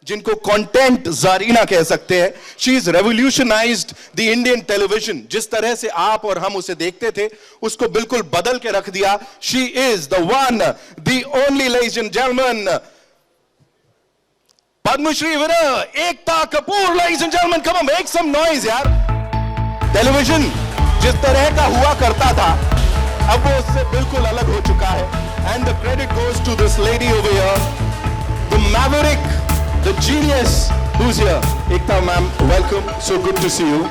जिनको कंटेंट जारीना कह सकते हैं. She has revolutionized the Indian television. जिस तरह से आप और हम उसे देखते थे, उसको बिल्कुल बदल के रख दिया. She is the one, the only, ladies and gentlemen, Padma Shri winner, Ekta Kapoor, ladies and gentlemen. Come on, make some noise, yaar. Television जिस तरह का हुआ करता था, अब वो उससे बिल्कुल अलग हो चुका है. And the credit goes to this lady over here, the maverick, the genius, who's here. Ekta ma'am, welcome. So good to see you.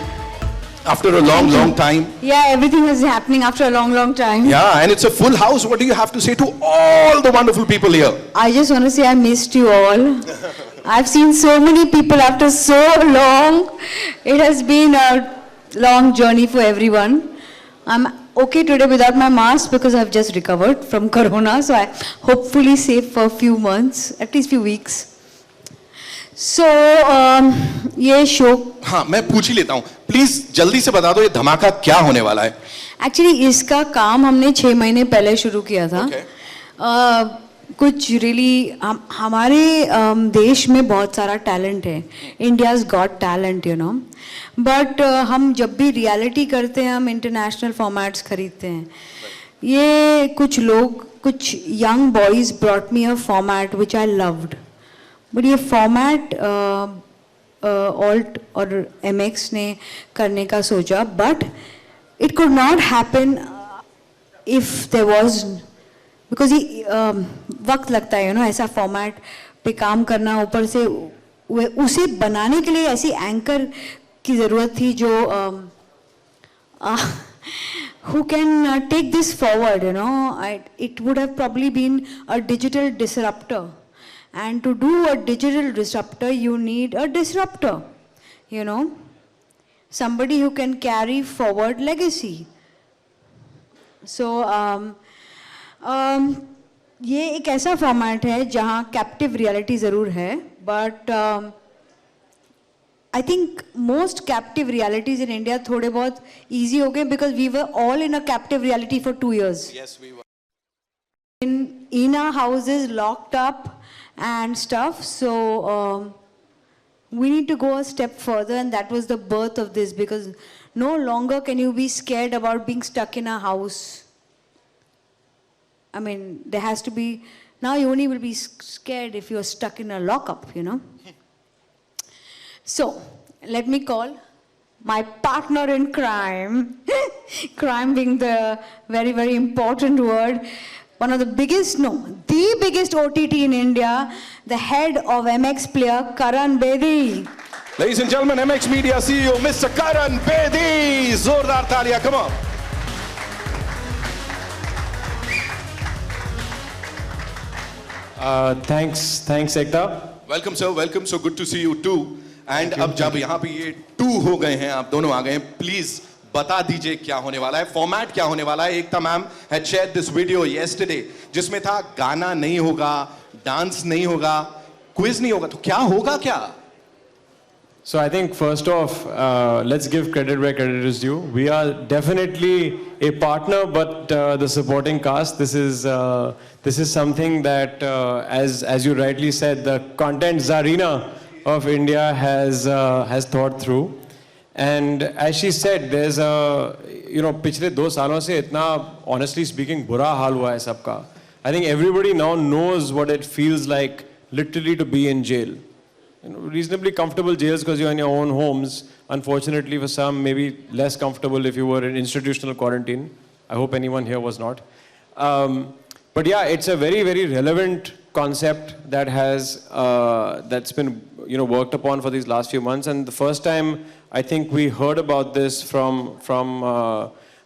After a long time. Yeah, everything is happening after a long time. Yeah, and it's a full house. What do you have to say to all the wonderful people here? I just want to say I missed you all. I've seen so many people after so long. It has been a long journey for everyone. I'm okay today without my mask because I've just recovered from corona, so I hopefully safe for a few months, at least few weeks. So ये show हाँ मैं पूछ ही लेता हूँ, please जल्दी से बता दो ये धमाका क्या होने वाला है. एक्चुअली इसका काम हमने 6 महीने पहले शुरू किया था. कुछ रियली हमारे देश में बहुत सारा टैलेंट है. India's got talent, you know. But हम जब भी रियलिटी करते हैं हम इंटरनेशनल फॉर्मेट्स खरीदते हैं. ये कुछ लोग, कुछ young boys brought me a format which I loved. But ये फॉर्मेट ऑल्ट और MX ने करने का सोचा, but it could not happen if there was, because ये वक्त लगता है, यू नो, ऐसा फॉर्मेट पे काम करना. ऊपर से उसे बनाने के लिए ऐसी एंकर की ज़रूरत थी जो who can take this forward, you know. It would have probably been a digital disruptor. And to do a digital disruptor, you need a disruptor, you know. Somebody who can carry forward legacy. So, ये एक ऐसा format है जहाँ captive reality ज़रूर है, but I think most captive realities in India थोड़े बहुत easy हो गए because we were all in a captive reality for 2 years. Yes, we were. In our houses, locked up and stuff. So we need to go a step further, and that was the birth of this, because no longer can you be scared about being stuck in a house. I mean, there has to be, now you only will be scared if you are stuck in a lockup, you know. So, let me call my partner in crime, crime being the very, very important word, one of the biggest, no, the biggest OTT in India, the head of MX player, Karan Bedi. Ladies and gentlemen, MX Media CEO, Mr. Karan Bedi. Zordar taaliya, come on. Thanks Ekta. Welcome sir, welcome. So good to see you too. And अब जब यहाँ पे ये 2 हो गए हैं, आप दोनों आ गए हैं, प्लीज बता दीजिए क्या होने वाला है, फॉर्मेट क्या होने वाला है. एकता ma'am had shared this video yesterday जिसमें था गाना नहीं होगा, डांस नहीं होगा, क्विज नहीं होगा, तो क्या होगा क्या? So I think first off, let's give credit where credit is due. We are definitely a partner, but the supporting cast. This is something that, as you rightly said, the content Zarina of India has thought through. And as she said, there's a, you know, पिछले 2 सालों से इतना, honestly speaking, बुरा हाल हुआ है सबका. I think everybody now knows what it feels like, literally, to be in jail. You know, reasonably comfortable jails because you're in your own homes. Unfortunately, for some, maybe less comfortable if you were in institutional quarantine. I hope anyone here was not. But yeah, it's a very, very relevant concept that has that's been, you know, worked upon for these last few months. And the first time I think we heard about this from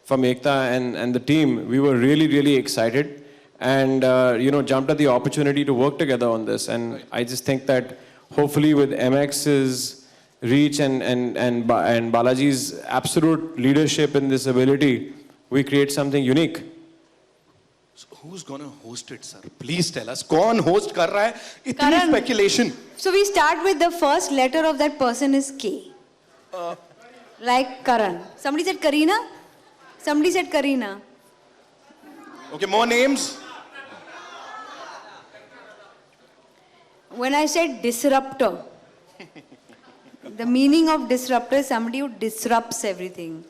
Ekta and the team, we were really, really excited, and you know, jumped at the opportunity to work together on this. And I just think that hopefully with MX's reach and Balaji's absolute leadership in this ability, we create something unique. So who's gonna host it, sir? Please tell us. कौन host कर रहा है? इतनी speculation. So we start with the first letter of that person is K. Like Karan. Somebody said Karina? Somebody said Karina. Okay, more names. When I said disruptor, the meaning of disruptor is somebody who disrupts everything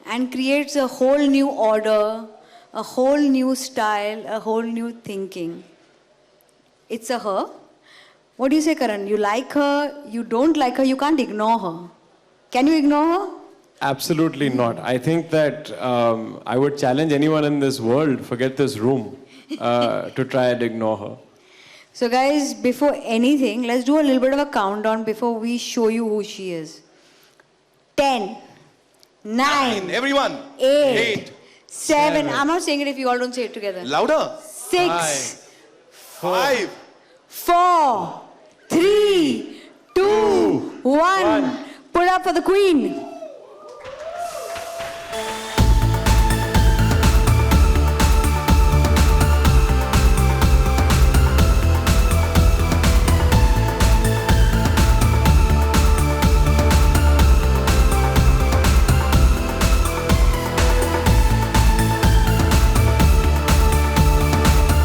and creates a whole new order, a whole new style, a whole new thinking. It's a her. What do you say, Karan? You like her, you don't like her, you can't ignore her. Can you ignore her? Absolutely not. I think that I would challenge anyone in this world, forget this room, to try and ignore her. So guys, before anything, let's do a little bit of a countdown before we show you who she is. 10, 9, everyone. 8, 7. I'm not saying it if you all don't say it together. Louder. 6, 5, 4, 3, 2, 1. Put it up for the queen.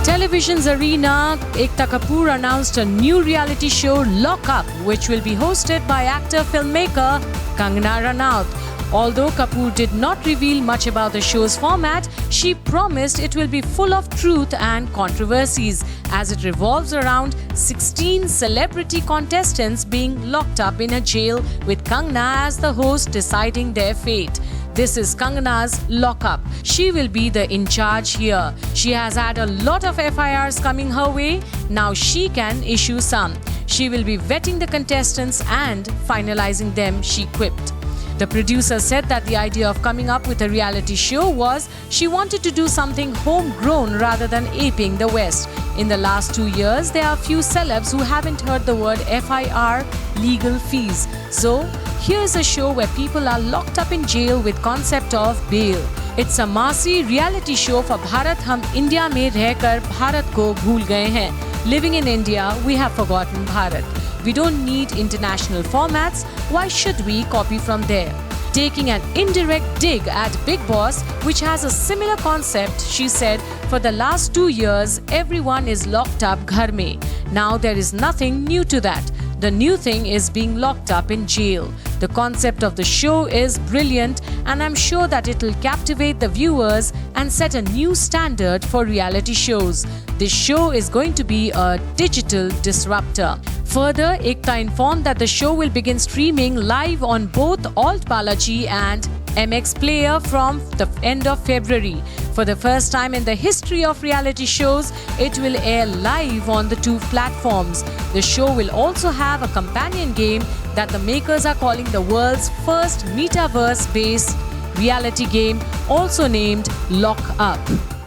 Television's arena, Ekta Kapoor announced a new reality show, Lock Up, which will be hosted by actor-filmmaker Kangana Ranaut. Although Kapoor did not reveal much about the show's format, she promised it will be full of truth and controversies, as it revolves around 16 celebrity contestants being locked up in a jail with Kangana as the host deciding their fate. This is Kangana's Lock-Up. She will be the in charge here. She has had a lot of FIRs coming her way. Now she can issue some. She will be vetting the contestants and finalizing them, she quipped. The producer said that the idea of coming up with a reality show was she wanted to do something homegrown rather than aping the West. In the last 2 years, there are few celebs who haven't heard the word FIR, legal fees. So, here's a show where people are locked up in jail with concept of bail. It's a massy reality show for Bharat. हम India में रहकर भारत को भूल गए हैं. Living in India, we have forgotten Bharat. We don't need international formats. Why should we copy from there? Taking an indirect dig at Big Boss, which has a similar concept, she said, for the last 2 years, everyone is locked up ghar mein. Now there is nothing new to that. The new thing is being locked up in jail. The concept of the show is brilliant, and I'm sure that it will captivate the viewers and set a new standard for reality shows. This show is going to be a digital disruptor. Further, Ekta informed that the show will begin streaming live on both Alt Balaji and MX Player from the end of February. For the first time in the history of reality shows, it will air live on the two platforms. The show will also have a companion game that the makers are calling the world's first metaverse-based reality game, also named Lock Up.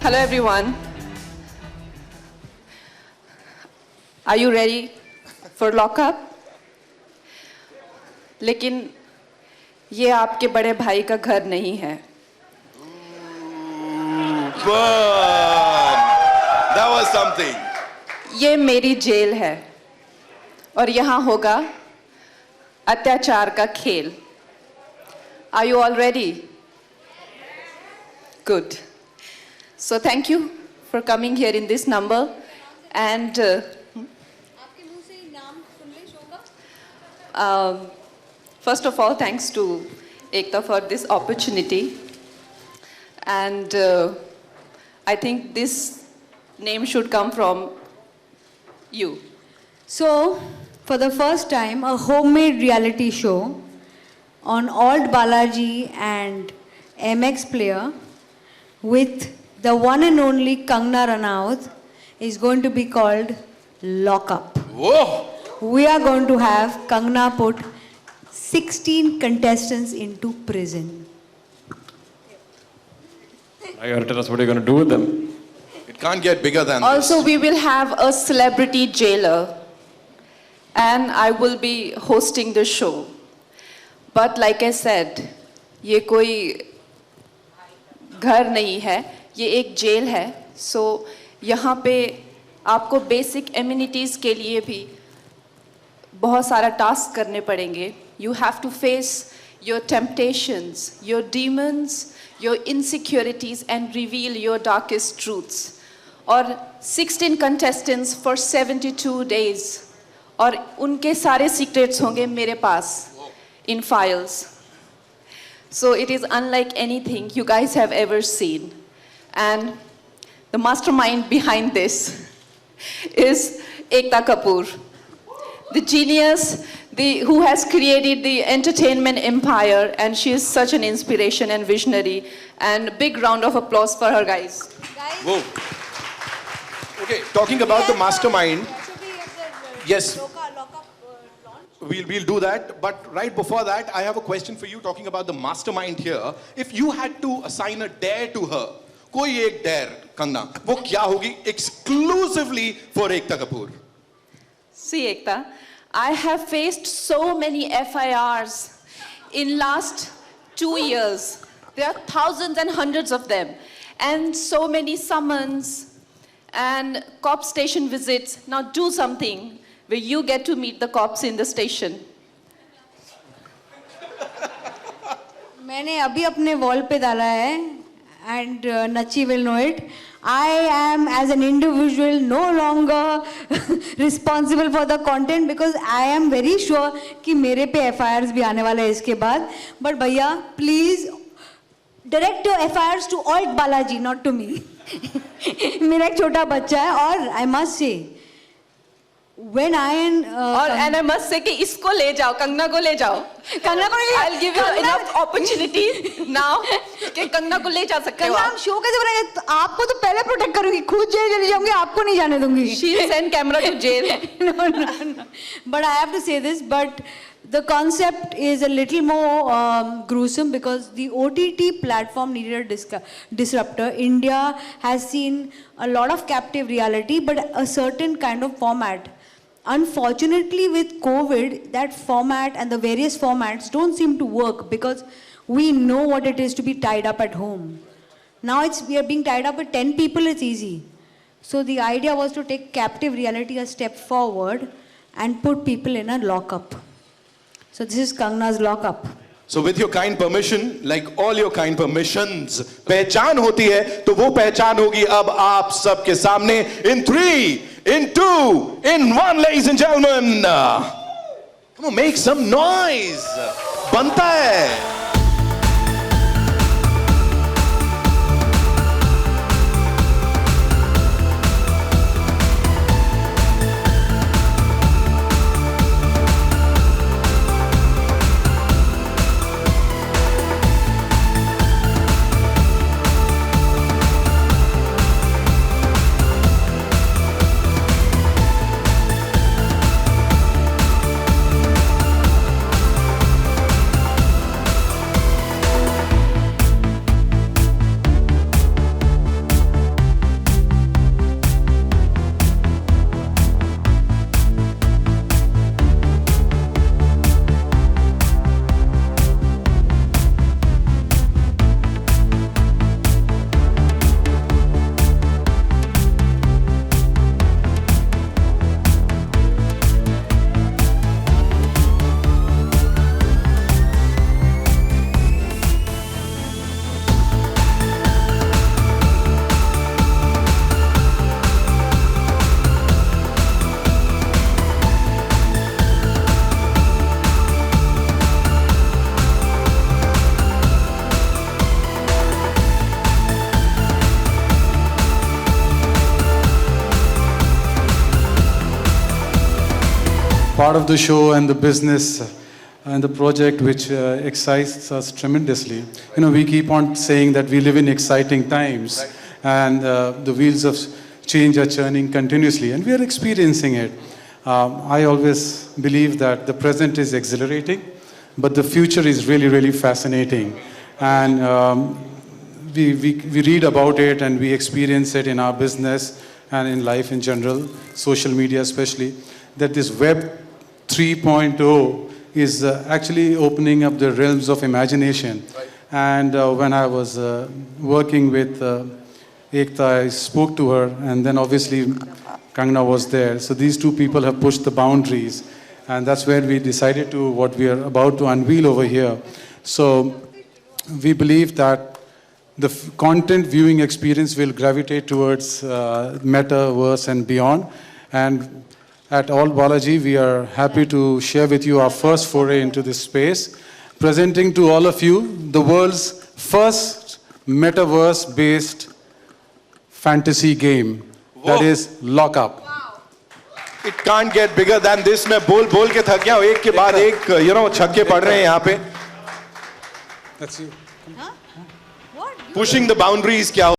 Hello everyone. Are you ready for Lock Up? लेकिन ये आपके बड़े भाई का घर नहीं है. Burn. That was something. ये मेरी जेल है और यहाँ होगा अत्याचार का खेल. Are you all ready? Good. So thank you for coming here in this number and first of all, thanks to Ekta for this opportunity. And I think this name should come from you. So, for the first time, a homemade reality show on Alt Balaji and MX Player with the one and only Kangana Ranaut is going to be called Lock Up. Whoa! We are going to have Kangana put 16 contestants into prison. Now you gotta tell us what you're gonna do with them. It can't get bigger than Also, this. we will have a celebrity jailer and I will be hosting the show. But like I said, ये कोई घर नहीं है, ये एक jail है. So, यहाँ पे आपको basic amenities के लिए भी बहुत सारा टास्क करने पड़ेंगे. You have to face your temptations, your demons, your insecurities and reveal your darkest truths. और 16 contestants for 72 days. और उनके सारे secrets होंगे मेरे पास in files. So it is unlike anything you guys have ever seen. And the mastermind behind this is Ekta Kapoor, the genius who has created the entertainment empire, and she is such an inspiration and visionary. And big round of applause for her, guys. Whoa. Okay, talking about the mastermind. Yes. We'll do that, but right before that, I have a question for you. Talking about the mastermind here, if you had to assign a dare to her, कोई एक dare, Kangana, वो क्या होगी exclusively for Ekta Kapoor? See, Ekta, I have faced so many FIRs in last 2 years. There are thousands and hundreds of them, and so many summons and cop station visits. Now do something where you get to meet the cops in the station. मैंने अभी अपने wall पे डाला है and Nachi will know it. I am as an individual no longer responsible for the content because I am very sure कि मेरे पे FIRs भी आने वाला है इसके बाद. But भैया please direct your FIRs to Alt Balaji, not to me. मेरा एक छोटा बच्चा है और I must say when I and I must say कि इसको ले जाओ, कंगना को ले जाओ. कंगना को I'll give you enough opportunity now कि कंगना को ले जा सकते हो. कंगना शो कैसे बनाएंगे? आपको तो पहले प्रोटेक्ट करूंगी, खुद जेल चली जाऊंगी, आपको नहीं जाने दूंगी. She'll send camera to jail. No. But I have to say this, but the concept is a little more gruesome because the OTT platform needed a disruptor. India has seen a lot of captive reality, but a certain kind of format. Unfortunately, with COVID, that format and the various formats don't seem to work because we know what it is to be tied up at home. Now we are being tied up with 10 people, it's easy. So the idea was to take captive reality a step forward and put people in a lockup. So this is Kangana's lockup. So with your kind permission, like all your kind permissions, पहचान होती है तो वो पहचान होगी अब आप सबके सामने in 3, in 2, in 1, ladies and gentlemen. Come on, make some noise. बनता है. Part of the show and the business and the project which excites us tremendously. You know, we keep on saying that we live in exciting times, right, and the wheels of change are churning continuously, and we are experiencing it. I always believe that the present is exhilarating, but the future is really, really fascinating. And we read about it and we experience it in our business and in life in general, social media especially, that this Web 3.0 is actually opening up the realms of imagination. Right. And when I was working with Ekta, I spoke to her, and then obviously Kangana was there. So these two people have pushed the boundaries, and that's where we decided to what we are about to unveil over here. So we believe that the content viewing experience will gravitate towards metaverse and beyond. And at All Balaji, we are happy to share with you our first foray into this space, presenting to all of you the world's first metaverse-based fantasy game. That is Lock Up. It can't get bigger than this. मैं बोल के थक गया हूँ, एक के बाद एक छक्के पड़ रहे हैं यहाँ पे. That's you. Pushing the boundaries क्या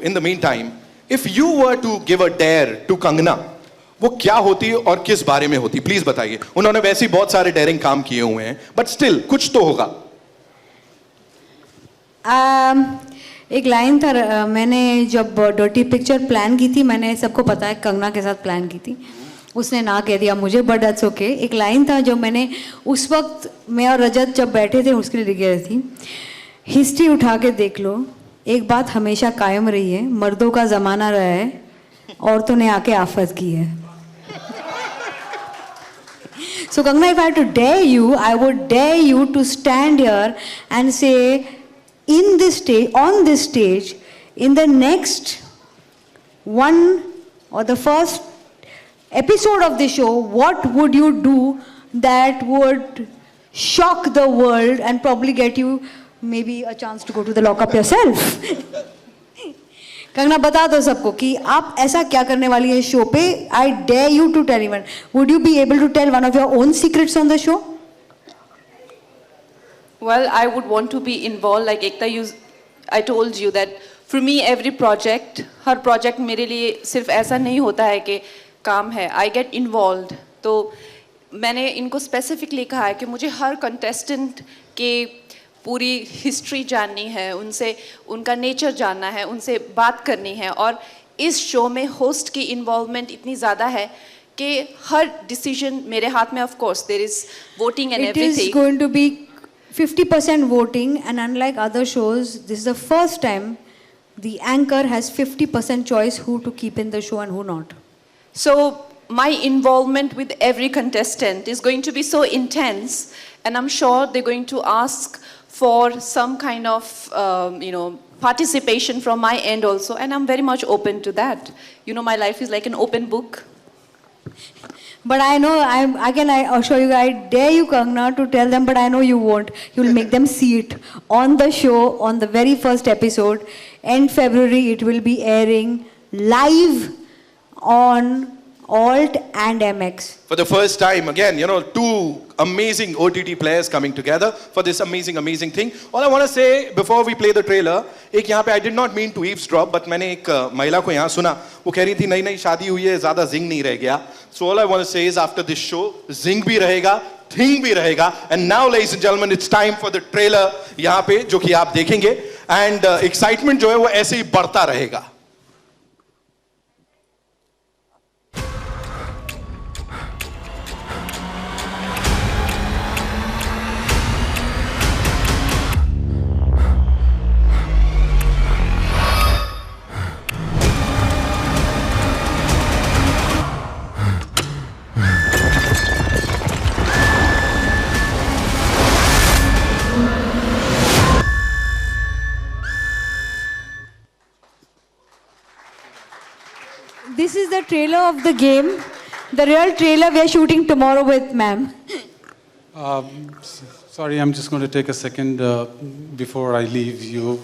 in the meantime, if you were to give a dare to Kangana, वो क्या होती और किस बारे में होती? प्लीज बताइए. उन्होंने वैसे ही बहुत सारे डेयरिंग काम किए हुए हैं, बट स्टिल कुछ तो होगा. एक लाइन था, मैंने जब डर्टी पिक्चर प्लान की थी, मैंने सबको पता है कंगना के साथ प्लान की थी, उसने ना कह दिया मुझे, बट दैट्स ओके. एक लाइन था जो मैंने उस वक्त, मैं और रजत जब बैठे थे उसके लिए लिख रही थी. हिस्ट्री उठा के देख लो, एक बात हमेशा कायम रही है, मर्दों का ज़माना रहा है, औरतों ने आके आफत की है. So Kangana, if I had to dare you, I would dare you to stand here and say, in this stage, on this stage, in the next one or the first episode of the show, what would you do that would shock the world and probably get you maybe a chance to go to the lockup yourself? Kangana बता दो सबको कि आप ऐसा क्या करने वाली है शो पे. I dare you to tell even. Would you be able to tell one of your own secrets on the show? Well, I would want to be involved. Like Ekta, I told you that for me, every project, her project मेरे लिए सिर्फ ऐसा नहीं होता है कि काम है. I get involved. तो मैंने इनको specifically कहा है कि मुझे हर contestant के पूरी हिस्ट्री जाननी है, उनसे उनका नेचर जानना है, उनसे बात करनी है. और इस शो में होस्ट की इन्वॉल्वमेंट इतनी ज़्यादा है कि हर डिसीजन मेरे हाथ में. Of course there is voting and everything. It is going to be 50% voting, and unlike other shows, this is the first time the anchor has 50% choice who to keep in the show and who not. So my involvement with every contestant is going to be so intense, and I'm sure they're going to ask for some kind of participation from my end also, and I'm very much open to that. My life is like an open book. But I know, I can assure you, I dare you, Kangana, to tell them, but I know you won't. You'll make them see it on the show, on the very first episode. End February, it will be airing live on Alt and MX. For the first time, again, two amazing OTT players coming together for this amazing thing. All I want to say before we play the trailer, एक यहाँ पे I did not mean to eavesdrop, but मैंने एक महिला को यहाँ सुना, वो कह रही थी नई शादी हुई है, ज़्यादा zing नहीं रह गया. So all I want to say is after this show, zing भी रहेगा, thing भी रहेगा. And now, ladies and gentlemen, it's time for the trailer यहाँ पे जो कि आप देखेंगे. And excitement जो है वो ऐसे ही बढ़ता रहेगा. This is the trailer of the game. The real trailer we are shooting tomorrow with ma'am. Sorry, I'm just going to take a second before I leave you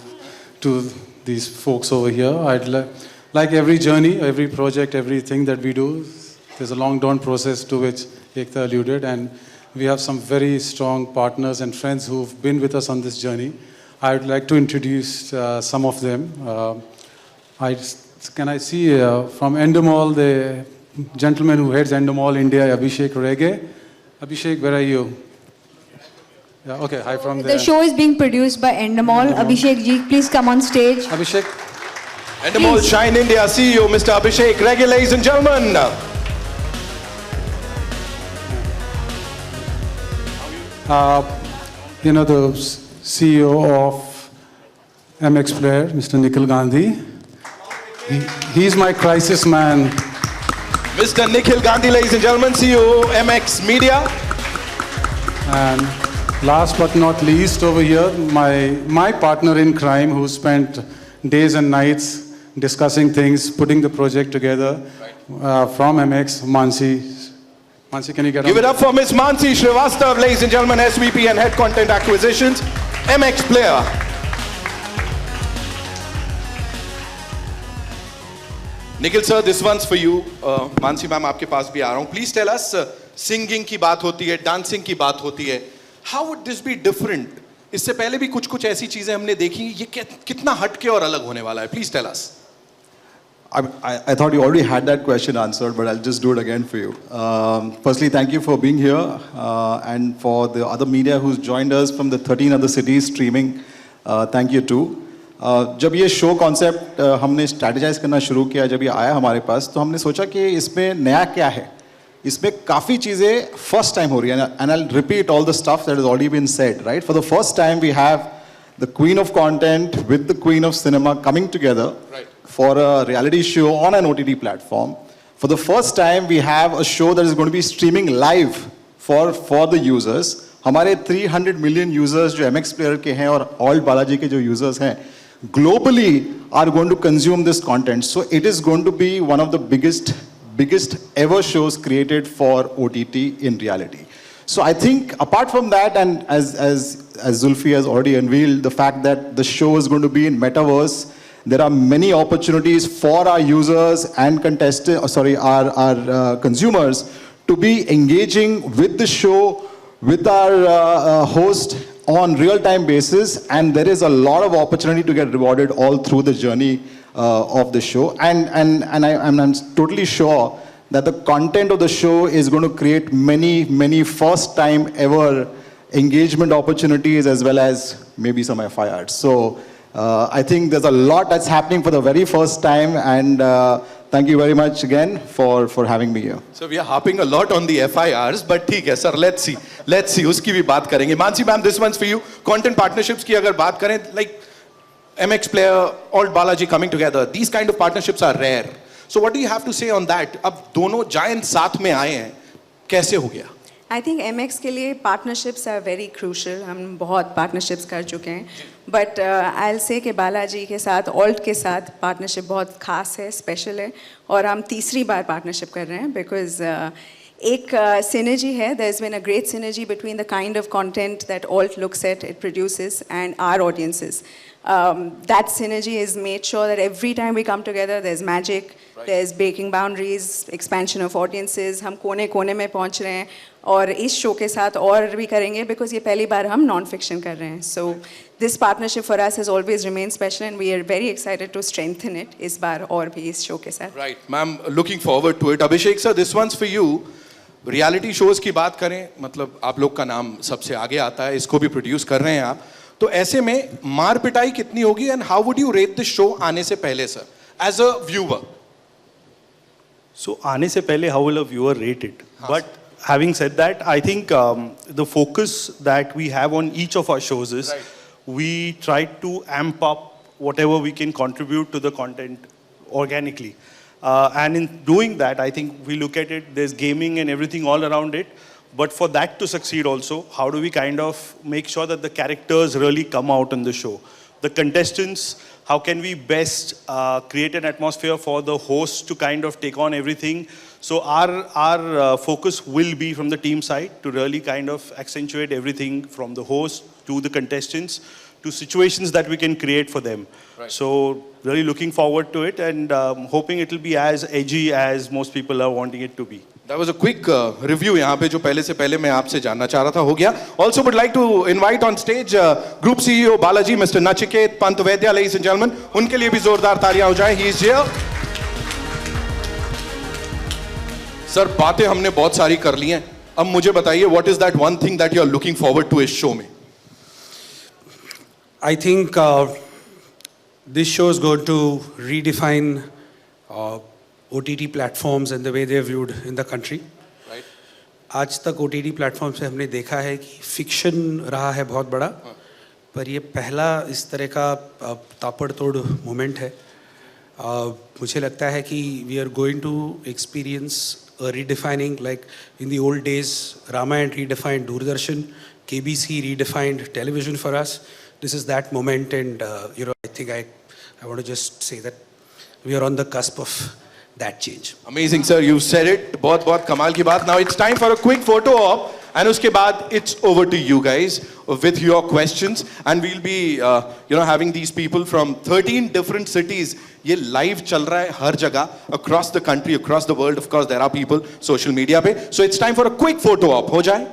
to these folks over here. like every journey, every project, everything that we do, there's a long drawn process to which Ekta alluded, and we have some very strong partners and friends who've been with us on this journey. I would like to introduce some of them. Can I see from Endemol, the gentleman who heads Endemol India, Abhishek Rege. Abhishek, where are you? Yeah, okay, hi from there. The show is being produced by Endemol. Abhishek ji, please come on stage. Abhishek. Endemol Shine India CEO, Mr. Abhishek Rege, ladies and gentlemen. You know, the CEO of MX Player, Mr. Nikhil Gandhi. He's my crisis man. Mr. Nikhil Gandhi, ladies and gentlemen, CEO MX Media. And last but not least over here, my partner in crime who spent days and nights discussing things, putting the project together from MX, Mansi. Mansi, can you get Give it up for Miss Mansi Srivastav, ladies and gentlemen, SVP and Head Content Acquisitions, MX Player. Nikhil sir, this one's for you. Mansi ma'am, आपके पास भी आ रहा हूँ. Please tell us, singing की बात होती है, dancing की बात होती है. How would this be different? इससे पहले भी कुछ ऐसी चीजें हमने देखी. ये कितना हटके और अलग होने वाला है? Please tell us. I thought you already had that question answered, but I'll just do it again for you. Firstly, thank you for being here, and for the other media who's joined us from the 13 other cities streaming, thank you too. जब ये show concept हमने strategise करना शुरू किया, जब ये आया हमारे पास, तो हमने सोचा कि इसमें नया क्या है. इसमें काफ़ी चीज़ें फर्स्ट टाइम हो रही हैं, and I'll repeat all the stuff that has already been said, right? For the first time we have the queen of content with the queen of cinema coming together, right, for a reality show on an OTT platform. For the first time we have a show that is going to be streaming live for the users. हमारे 300 million users जो MX Player के हैं और Alt Balaji के जो users हैं, globally are going to consume this content. So it is going to be one of the biggest ever shows created for OTT in reality. So I think apart from that, and as Zulfi has already unveiled, the fact that the show is going to be in metaverse, there are many opportunities for our users and our consumers to be engaging with the show, with our host on real-time basis, and there is a lot of opportunity to get rewarded all through the journey of the show. And I'm totally sure that the content of the show is going to create many first-time ever engagement opportunities as well as maybe some FIRs. So I think there's a lot that's happening for the very first time, and thank you very much again for having me here. So we are harping a lot on the FIRs, but ठीक है sir, let's see उसकी भी बात करेंगे. Mansi ma'am, this one's for you. Content partnerships की अगर बात करें, like MX Player, Alt Balaji coming together, these kind of partnerships are rare. So what do you have to say on that? अब दोनों giants साथ में आए हैं, कैसे हो गया? I think MX के लिए partnerships are very crucial. हम बहुत partnerships कर चुके हैं. But I'll say कि बालाजी के साथ, Alt के साथ partnership बहुत खास है, special है, और हम तीसरी बार partnership कर रहे हैं because एक synergy है. There's been a great synergy between the kind of content that Alt looks at, it produces, and our audiences. That synergy is made sure that every time we come together, there's magic, right, there's breaking boundaries, expansion of audiences. हम कोने-कोने में पहुंच रहे हैं और इस show के साथ और भी करेंगे because ये पहली बार हम non-fiction कर रहे हैं. So this partnership for us has always remained special, and we are very excited to strengthen it इस बार और भी इस शो के साथ. Right, ma'am, looking forward to it. Abhishek sir, this one's for you. Reality shows की बात करें, मतलब आप लोग का नाम सबसे आगे आता है, इसको भी प्रोड्यूस कर रहे हैं आप. तो ऐसे में मार पिटाई कितनी होगी, and how would you rate the show आने से पहले sir, as a viewer? So आने से पहले how will a viewer rate it? But having said that, I think the focus that we have on each of our shows is we try to amp up whatever we can contribute to the content organically. And in doing that, I think we look at it, there's gaming and everything all around it. But for that to succeed also, how do we kind of make sure that the characters really come out on the show? The contestants, how can we best create an atmosphere for the host to kind of take on everything? So our focus will be from the team side to really kind of accentuate everything from the host to the contestants to situations that we can create for them. Right. So really looking forward to it and hoping it will be as edgy as most people are wanting it to be. That was a quick review यहाँ पे जो पहले से पहले मैं आपसे जानना चाह रहा था हो गया. Also would like to invite on stage Group CEO Balaji, Mr. Nachiket Pantvedya, ladies and gentlemen. उनके लिए भी जोरदार तालियां हो जाएं. He is here. सर बातें हमने बहुत सारी कर ली हैं. अब मुझे बताइए what is that one thing that you are looking forward to इस show में? I think this show is going to redefine OTT platforms and the way they are viewed in the country. Right. आज तक OTT platforms से हमने देखा है कि fiction रहा है बहुत बड़ा, पर ये पहला इस तरह का ताबड़तोड़ moment है. मुझे लगता है कि we are going to experience a redefining, like in the old days, Ramayana redefined Doordarshan, KBC redefined television for us. This is that moment, and I think I want to just say that we are on the cusp of that change. Amazing, sir. You said it. बहुत बहुत कमाल की बात. Now it's time for a quick photo op, and उसके बाद it's over to you guys with your questions, and we'll be having these people from 13 different cities. ये live चल रहा है हर जगह across the country, across the world. Of course, there are people social media पे. So it's time for a quick photo op. हो जाए?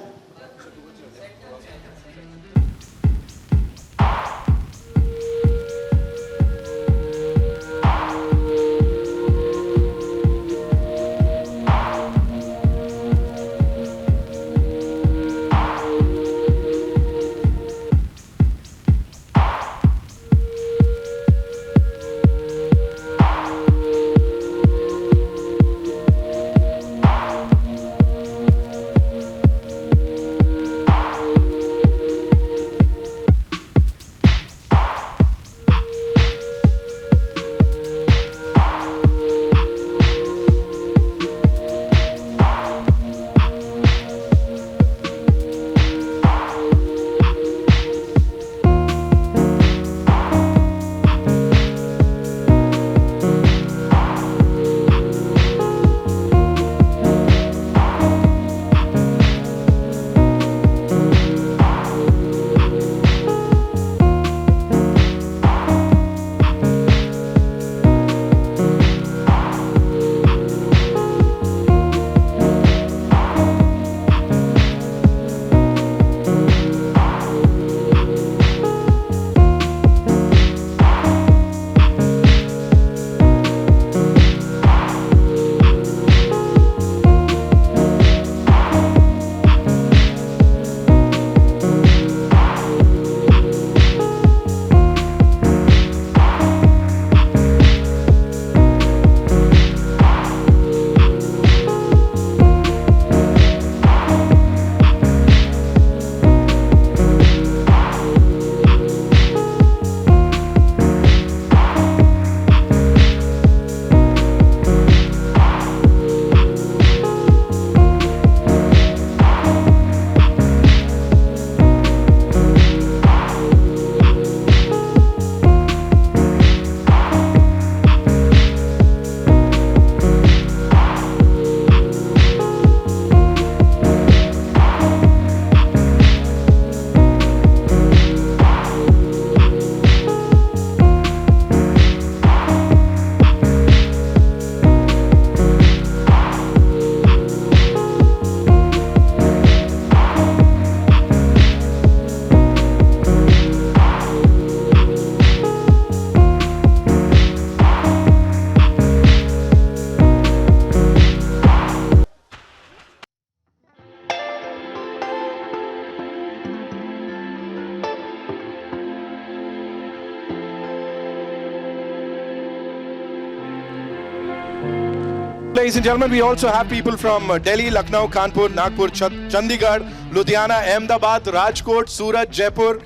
Ladies and gentlemen, we also have people from Delhi, Lucknow, Kanpur, Nagpur, Chandigarh, Ludhiana, Ahmedabad, Rajkot, Surat, Jaipur,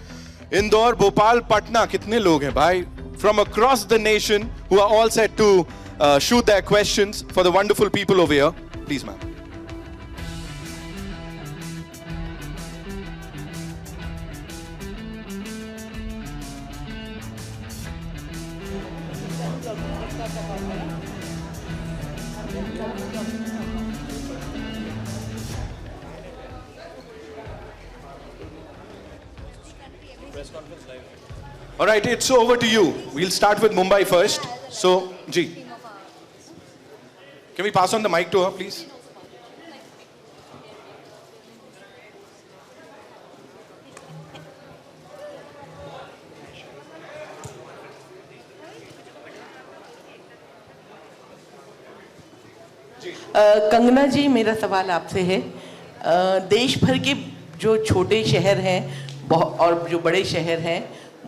Indore, Bhopal, Patna. कितने लोग हैं भाई? From across the nation who are all set to shoot their questions for the wonderful people over here. Please, ma'am. All right, it's over to you. We'll start with Mumbai first. So, Ji. Can we pass on the mic to her, please? Kangana जी, मेरा सवाल आपसे है। देश भर के जो छोटे शहर हैं और जो बड़े शहर हैं,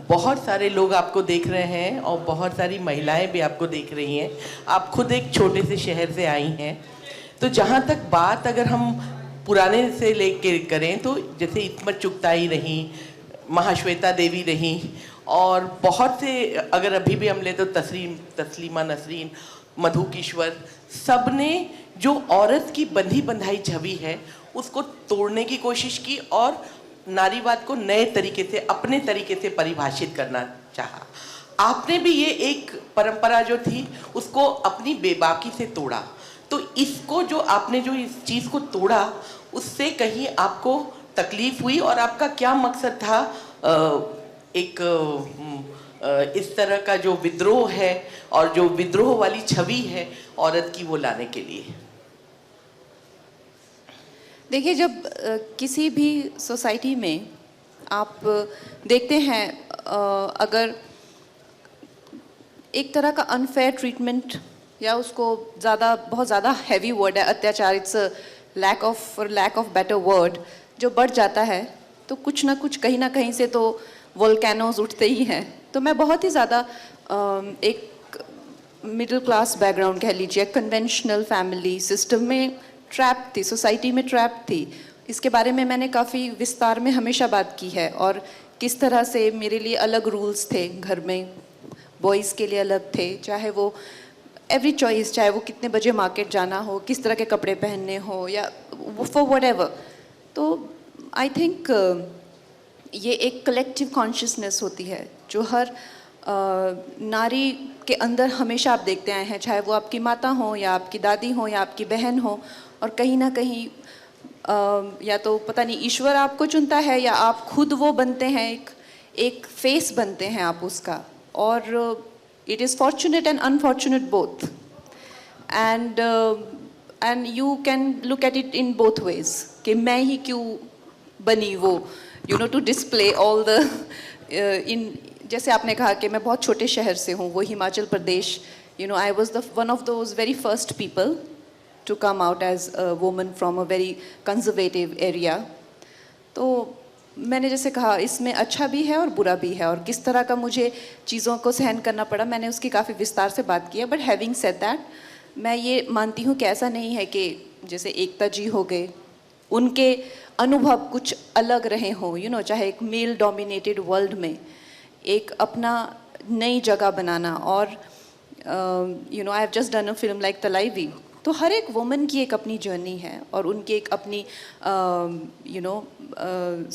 बहुत सारे लोग आपको देख रहे हैं और बहुत सारी महिलाएं भी आपको देख रही हैं। आप खुद एक छोटे से शहर से आई हैं, तो जहाँ तक बात अगर हम पुराने से लेके करें तो जैसे इस्मत चुगताई रही, महाश्वेता देवी रही, और बहुत से अगर अभी भी हम ले तो तस्लीमा नसरीन, मधु किश्वर, सब ने जो औरत की बंधी बंधाई छवि है उसको तोड़ने की कोशिश की और नारीवाद को नए तरीके से, अपने तरीके से परिभाषित करना चाहा। आपने भी ये एक परंपरा जो थी उसको अपनी बेबाकी से तोड़ा, तो इसको जो आपने जो इस चीज़ को तोड़ा उससे कहीं आपको तकलीफ हुई और आपका क्या मकसद था इस तरह का जो विद्रोह है और जो विद्रोह वाली छवि है औरत की वो लाने के लिए? देखिए, जब किसी भी सोसाइटी में आप देखते हैं अगर एक तरह का अनफेयर ट्रीटमेंट या उसको बहुत ज़्यादा हैवी वर्ड है अत्याचार, it's lack of better word, जो बढ़ जाता है तो कुछ ना कुछ कहीं ना कहीं से तो वोल्केनोज उठते ही हैं। तो मैं बहुत ही ज़्यादा एक मिडिल क्लास बैकग्राउंड कह लीजिए, कन्वेंशनल फैमिली सिस्टम में ट्रैप थी, सोसाइटी में ट्रैप थी। इसके बारे में मैंने काफ़ी विस्तार में हमेशा बात की है और किस तरह से मेरे लिए अलग रूल्स थे घर में, बॉयज़ के लिए अलग थे, चाहे वो एवरी चॉइस, चाहे वो कितने बजे मार्केट जाना हो, किस तरह के कपड़े पहनने हो या फॉर व्हाटएवर। तो आई थिंक ये एक कलेक्टिव कॉन्शियसनेस होती है जो हर नारी के अंदर हमेशा आप देखते आए हैं, चाहे वो आपकी माता हो या आपकी दादी हो या आपकी बहन हो, और कहीं ना कहीं या तो पता नहीं ईश्वर आपको चुनता है या आप खुद वो बनते हैं, एक फेस बनते हैं आप उसका, और it is fortunate and unfortunate both, and you can look at it in both ways कि मैं ही क्यों बनी वो, to display all the in, जैसे आपने कहा कि मैं बहुत छोटे शहर से हूँ, वो Himachal Pradesh, I was the one of those very first people to come out as a woman from a very conservative area. तो मैंने जैसे कहा इसमें अच्छा भी है और बुरा भी है, और किस तरह का मुझे चीज़ों को सहन करना पड़ा मैंने उसकी काफ़ी विस्तार से बात की है। बट हैविंग सेड दैट, मैं ये मानती हूँ कि ऐसा नहीं है कि जैसे एकता जी हो गए, उनके अनुभव कुछ अलग रहे हों, चाहे एक मेल डोमिनेटेड वर्ल्ड में एक अपना नई जगह बनाना, और I have just done a film like Thalaivi. तो हर एक वुमन की एक अपनी जर्नी है और उनकी एक अपनी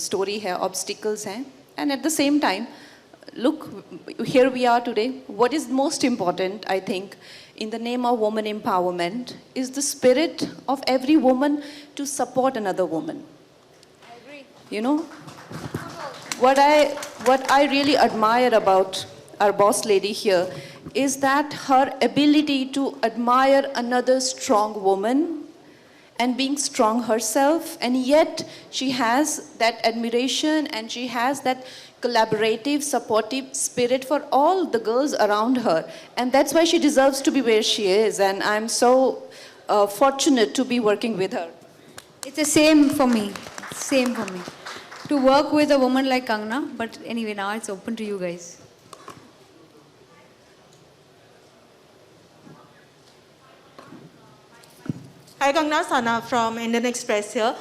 स्टोरी है, ऑब्स्टिकल्स हैं, and at the same time look, here we are today. What is most important, I think, in the name of woman empowerment is the spirit of every woman to support another woman. I agree. What I really admire about our boss lady here is that her ability to admire another strong woman and being strong herself, and yet she has that admiration and she has that collaborative, supportive spirit for all the girls around her, and that's why she deserves to be where she is, and I'm so fortunate to be working with her. It's the same for me, to work with a woman like Kangana. But anyway, now it's open to you guys. Hi Kangana, Sana from Indian Express here.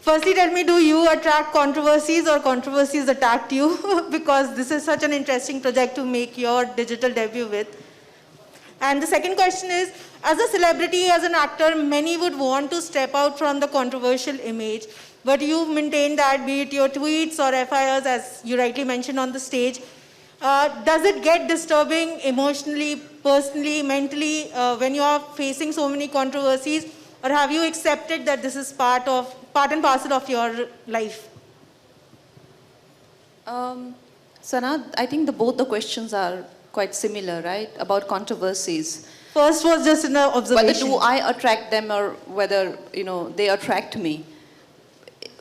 Firstly, tell me, do you attract controversies or controversies attacked you? Because this is such an interesting project to make your digital debut with. And the second question is, as a celebrity, as an actor, many would want to step out from the controversial image, but you maintain that, be it your tweets or FIRs, as you rightly mentioned on the stage. Does it get disturbing emotionally, personally, mentally, when you are facing so many controversies? Or have you accepted that this is part and parcel of your life? Sana, I think both the questions are quite similar, right? About controversies. First was just an observation. Whether do I attract them or whether, they attract me.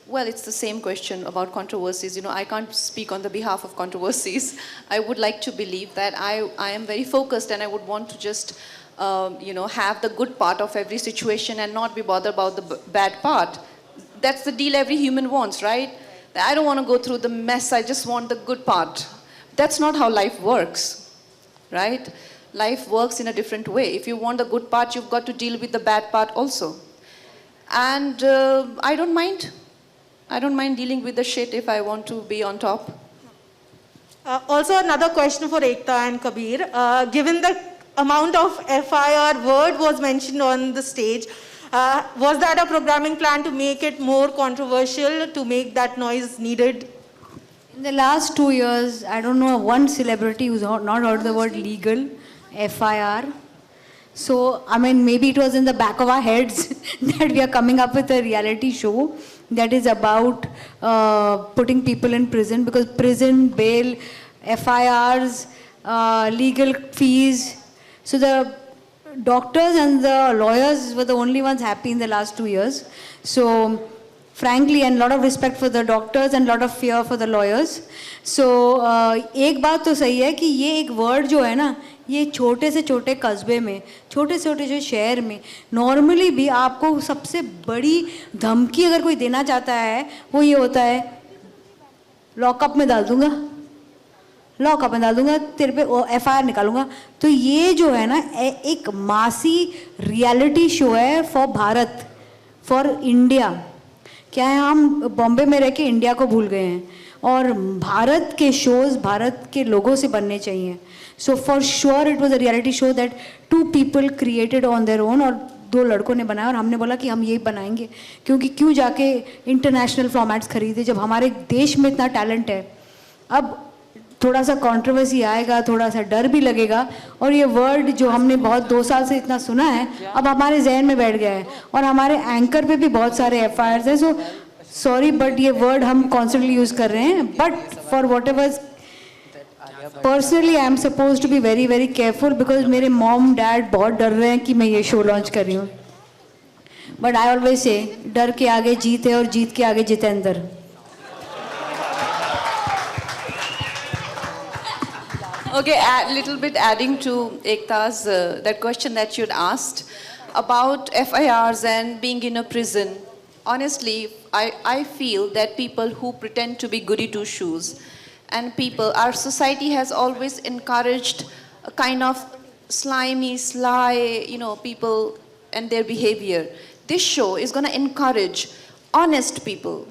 Well, it's the same question about controversies. I can't speak on the behalf of controversies. I would like to believe that I am very focused and I would want to just, have the good part of every situation and not be bothered about the bad part. That's the deal every human wants, right? I don't want to go through the mess. I just want the good part. That's not how life works, right? Life works in a different way. If you want the good part, you've got to deal with the bad part also. And I don't mind. I don't mind dealing with the shit if I want to be on top. Also, another question for Ekta and Kabir. Given the amount of FIR word was mentioned on the stage, was that a programming plan to make it more controversial, to make that noise needed? In the last 2 years, I don't know one celebrity who's not heard the word legal, FIR. So, maybe it was in the back of our heads that we are coming up with a reality show that is about putting people in prison, because prison, bail, FIRs, legal fees. So the doctors and the lawyers were the only ones happy in the last 2 years. So frankly, and a lot of respect for the doctors and a lot of fear for the lawyers. So एक बात तो सही है कि ये एक word जो है ना, ये छोटे से छोटे कस्बे में, छोटे से छोटे जो शहर में नॉर्मली भी आपको सबसे बड़ी धमकी अगर कोई देना चाहता है वो ये होता है, लॉकअप में डाल दूंगा, लॉकअप में डाल दूंगा, तेरे पे FIR निकालूंगा. तो ये जो है ना एक मासी रियलिटी शो है फॉर भारत, फॉर इंडिया. क्या है, हम बॉम्बे में रह के इंडिया को भूल गए हैं और भारत के शोज भारत के लोगों से बनने चाहिए. So for sure it was a reality show that 2 people created on their own, और 2 लड़कों ने बनाया और हमने बोला कि हम यही बनाएंगे, क्योंकि क्यों जाके इंटरनेशनल फॉर्मेट्स खरीदे जब हमारे देश में इतना टैलेंट है. अब थोड़ा सा कंट्रोवर्सी आएगा, थोड़ा सा डर भी लगेगा, और ये वर्ड जो हमने बहुत 2 साल से इतना सुना है अब हमारे जहन में बैठ गया है, और हमारे एंकर पे भी बहुत सारे FIRs हैं. सो सॉरी बट ये वर्ड हम कॉन्स्टेंटली यूज़ कर रहे हैं, but for whatever personally I am suppose to be very very careful, because मेरे मॉम डैड बहुत डर रहे हैं कि मैं ये शो लॉन्च कर रही हूँ. बट आई ऑलवेज से डर के आगे जीत है और जीत के आगे Jitendra. Okay, a little bit adding to Ekta's, that question that you'd asked about FIRs and being in a prison. Honestly, I feel that people who pretend to be goody two-shoes and our society has always encouraged a kind of slimy, sly, people and their behavior. This show is going to encourage honest people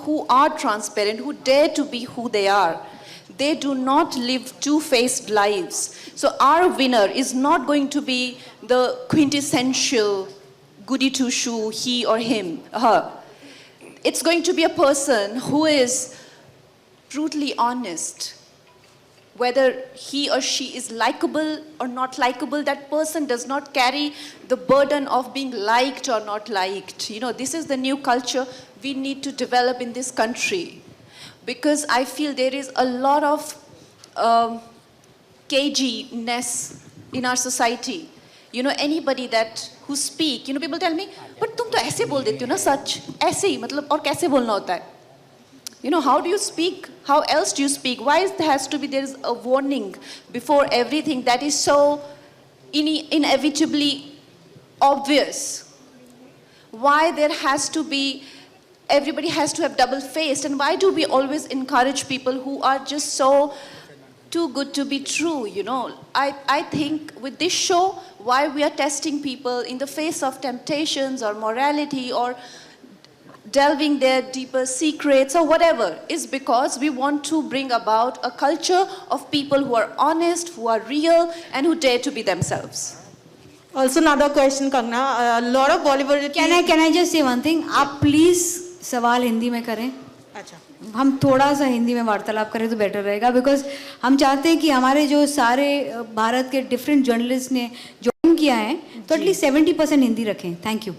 who are transparent, who dare to be who they are. They do not live two-faced lives. So our winner is not going to be the quintessential goody two-shoe, he or him, her. It's going to be a person who is brutally honest. Whether he or she is likable or not likable, that person does not carry the burden of being liked or not liked. This is the new culture we need to develop in this country. Because I feel there is a lot of caginess in our society. Anybody who speak, people tell me, but तुम तो ऐसे बोल देती हो ना सच, ऐसे ही मतलब और कैसे बोलना होता है? How do you speak? How else do you speak? Why there is a warning before everything that is so inevitably obvious? Why there has to be everybody has to have double-faced, and why do we always encourage people who are just so too good to be true, I think with this show, why we are testing people in the face of temptations or morality or delving their deeper secrets or whatever, is because we want to bring about a culture of people who are honest, who are real, and who dare to be themselves. Also another question, Kangana. A lot of Bollywood... Can I just say one thing? आप please सवाल हिंदी में करें. अच्छा, हम थोड़ा सा हिंदी में वार्तालाप करें तो बेटर रहेगा, बिकॉज हम चाहते हैं कि हमारे जो सारे भारत के डिफरेंट जर्नलिस्ट ने ज्वाइन किया है तो एटलीस्ट 70% हिंदी रखें. Thank you.